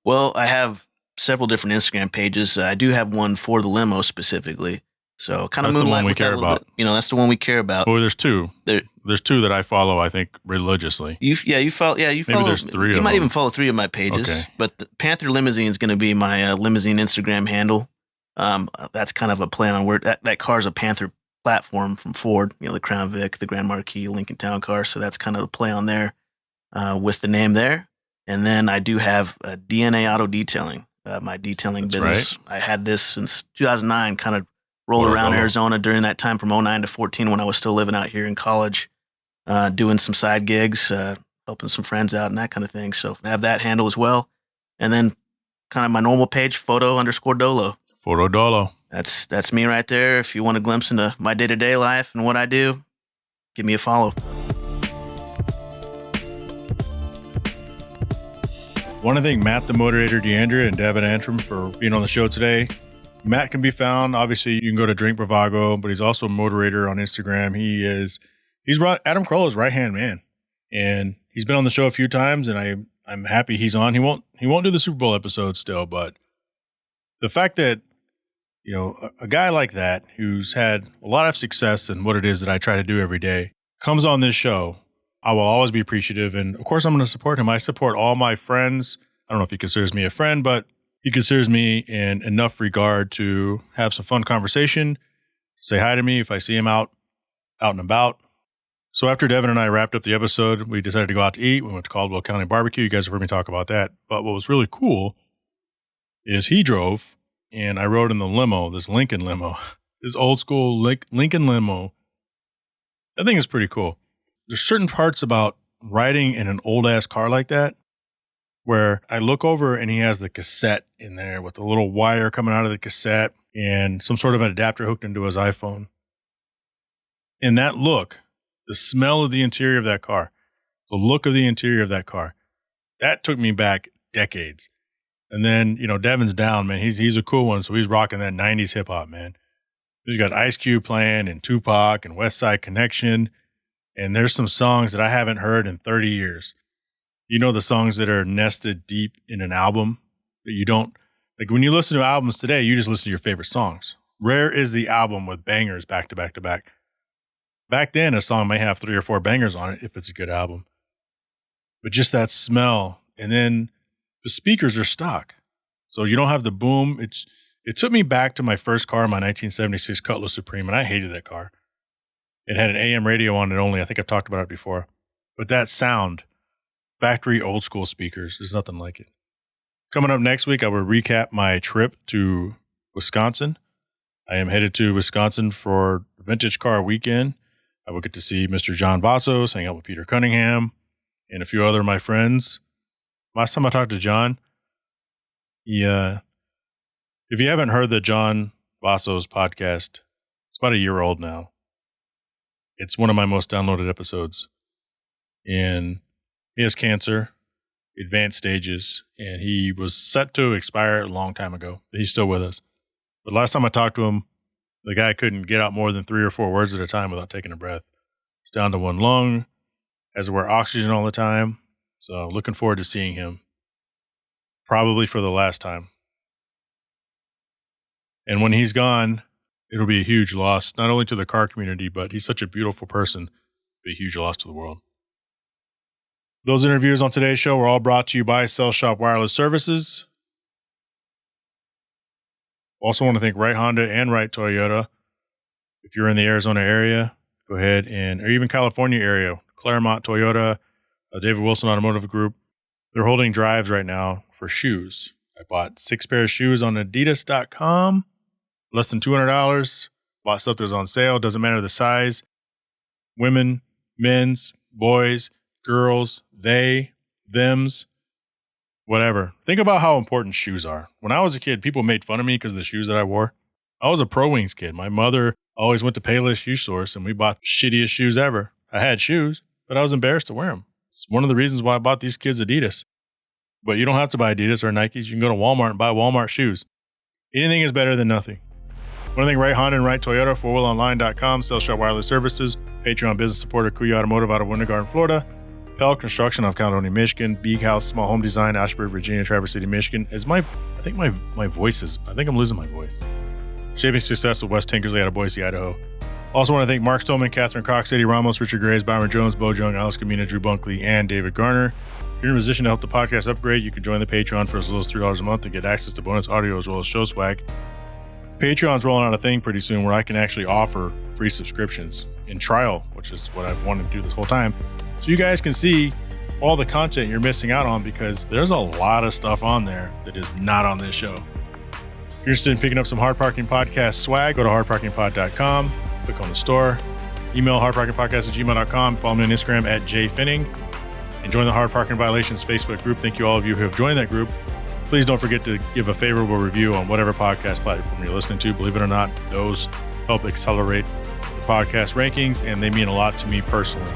Well, I have several different Instagram pages. I do have one for the limo specifically. So kind of that's the one we with care about. That's the one we care about. Oh, there's two. There's two that I follow, I think, religiously. You follow. Maybe there's three. You might even follow 3 of my pages. Okay. But the Panther Limousine is going to be my limousine Instagram handle. That's kind of a play on word. That car is a Panther platform from Ford. The Crown Vic, the Grand Marquis, Lincoln Town Car. So that's kind of a play on there. With the name there. And then I do have DNA Auto Detailing, my detailing That's business. right. I had this since 2009, kind of rolled around Arizona during that time from 09 to 14 when I was still living out here in college, doing some side gigs, helping some friends out and that kind of thing. So I have that handle as well. And then kind of my normal page, photo_dolo. Photo Dolo. That's me right there. If you want a glimpse into my day-to-day life and what I do, give me a follow. Want to thank Matt, the Motivator, Deandra, and Devan Artram for being on the show today. Matt can be found, obviously, you can go to Drink Bravago, but he's also a Motivator on Instagram. He's Adam Carolla's right-hand man, and he's been on the show a few times, and I'm happy he's on. He won't do the Super Bowl episode still, but the fact that, a guy like that who's had a lot of success in what it is that I try to do every day comes on this show, I will always be appreciative. And of course, I'm going to support him. I support all my friends. I don't know if he considers me a friend, but he considers me in enough regard to have some fun conversation, say hi to me if I see him out and about. So after Devan and I wrapped up the episode, we decided to go out to eat. We went to Caldwell County Barbecue. You guys have heard me talk about that. But what was really cool is he drove and I rode in the limo, this Lincoln limo, this old school Lincoln limo. That thing is pretty cool. There's certain parts about riding in an old ass car like that where I look over and he has the cassette in there with a little wire coming out of the cassette and some sort of an adapter hooked into his iPhone. And that look, the smell of the interior of that car, the look of the interior of that car, that took me back decades. And then, Devan's down, man. He's a cool one. So he's rocking that 90s hip hop, man. He's got Ice Cube playing and Tupac and West Side Connection. And there's some songs that I haven't heard in 30 years. The songs that are nested deep in an album that you don't, like when you listen to albums today, you just listen to your favorite songs. Rare is the album with bangers back to back to back. Back then, a song may have 3 or 4 bangers on it if it's a good album. But just that smell. And then the speakers are stock. So you don't have the boom. It took me back to my first car, my 1976 Cutlass Supreme, and I hated that car. It had an AM radio on it only. I think I've talked about it before. But that sound, factory old school speakers, there's nothing like it. Coming up next week, I will recap my trip to Wisconsin. I am headed to Wisconsin for Vintage Car Weekend. I will get to see Mr. John Vassos, hang out with Peter Cunningham, and a few other of my friends. Last time I talked to John, if you haven't heard the John Vassos podcast, it's about a year old now. It's one of my most downloaded episodes. And he has cancer, advanced stages, and he was set to expire a long time ago. But he's still with us. But last time I talked to him, the guy couldn't get out more than 3 or 4 words at a time without taking a breath. He's down to one lung, has to wear oxygen all the time. So looking forward to seeing him, probably for the last time. And when he's gone, it'll be a huge loss, not only to the car community, but he's such a beautiful person. It'll be a huge loss to the world. Those interviews on today's show were all brought to you by Cell Shop Wireless Services. Also want to thank Wright Honda and Wright Toyota. If you're in the Arizona area, go ahead or even California area, Claremont Toyota, David Wilson Automotive Group, they're holding drives right now for shoes. I bought 6 pairs of shoes on Adidas.com, less than $200. Bought stuff that was on sale, doesn't matter the size. Women, men's, boys, girls, they, thems, whatever. Think about how important shoes are. When I was a kid, people made fun of me because of the shoes that I wore. I was a Pro Wings kid. My mother always went to Payless Shoe Source and we bought the shittiest shoes ever. I had shoes, but I was embarrassed to wear them. It's one of the reasons why I bought these kids Adidas. But you don't have to buy Adidas or Nikes. You can go to Walmart and buy Walmart shoes. Anything is better than nothing. I want to thank Wright Honda and Wright Toyota, 4wheelonline.com, Cell Shop Wireless Services, Patreon business supporter, Kuya Automotive out of Winter Garden, Florida, Pell Construction of Caledonia, Michigan, Beeg House Small Home Design, Ashburn, Virginia, Traverse City, Michigan. I think I'm losing my voice. Shaping Success with Wes Tinkersley out of Boise, Idaho. Also want to thank Mark Stolman, Catherine Cox, Eddie Ramos, Richard Graves, Byron Jones, Bo Jung, Alice Camina, Drew Bunkley, and David Garner. If you're in a position to help the podcast upgrade, you can join the Patreon for as little as $3 a month to get access to bonus audio as well as show swag. Patreon's rolling out a thing pretty soon where I can actually offer free subscriptions in trial, which is what I've wanted to do this whole time. So you guys can see all the content you're missing out on because there's a lot of stuff on there that is not on this show. If you're interested in picking up some Hard Parking Podcast swag, go to hardparkingpod.com, click on the store, email hardparkingpodcast@gmail.com, follow me on Instagram @Pfenning, and join the Hard Parking Violations Facebook group. Thank you all of you who have joined that group. Please don't forget to give a favorable review on whatever podcast platform you're listening to. Believe it or not, those help accelerate the podcast rankings, and they mean a lot to me personally.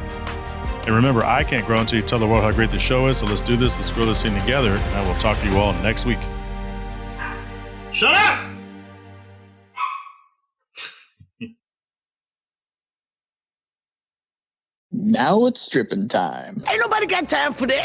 And remember, I can't grow until you tell the world how great this show is, so let's do this. Let's grow this thing together, and I will talk to you all next week. Shut up! Now it's stripping time. Ain't nobody got time for that.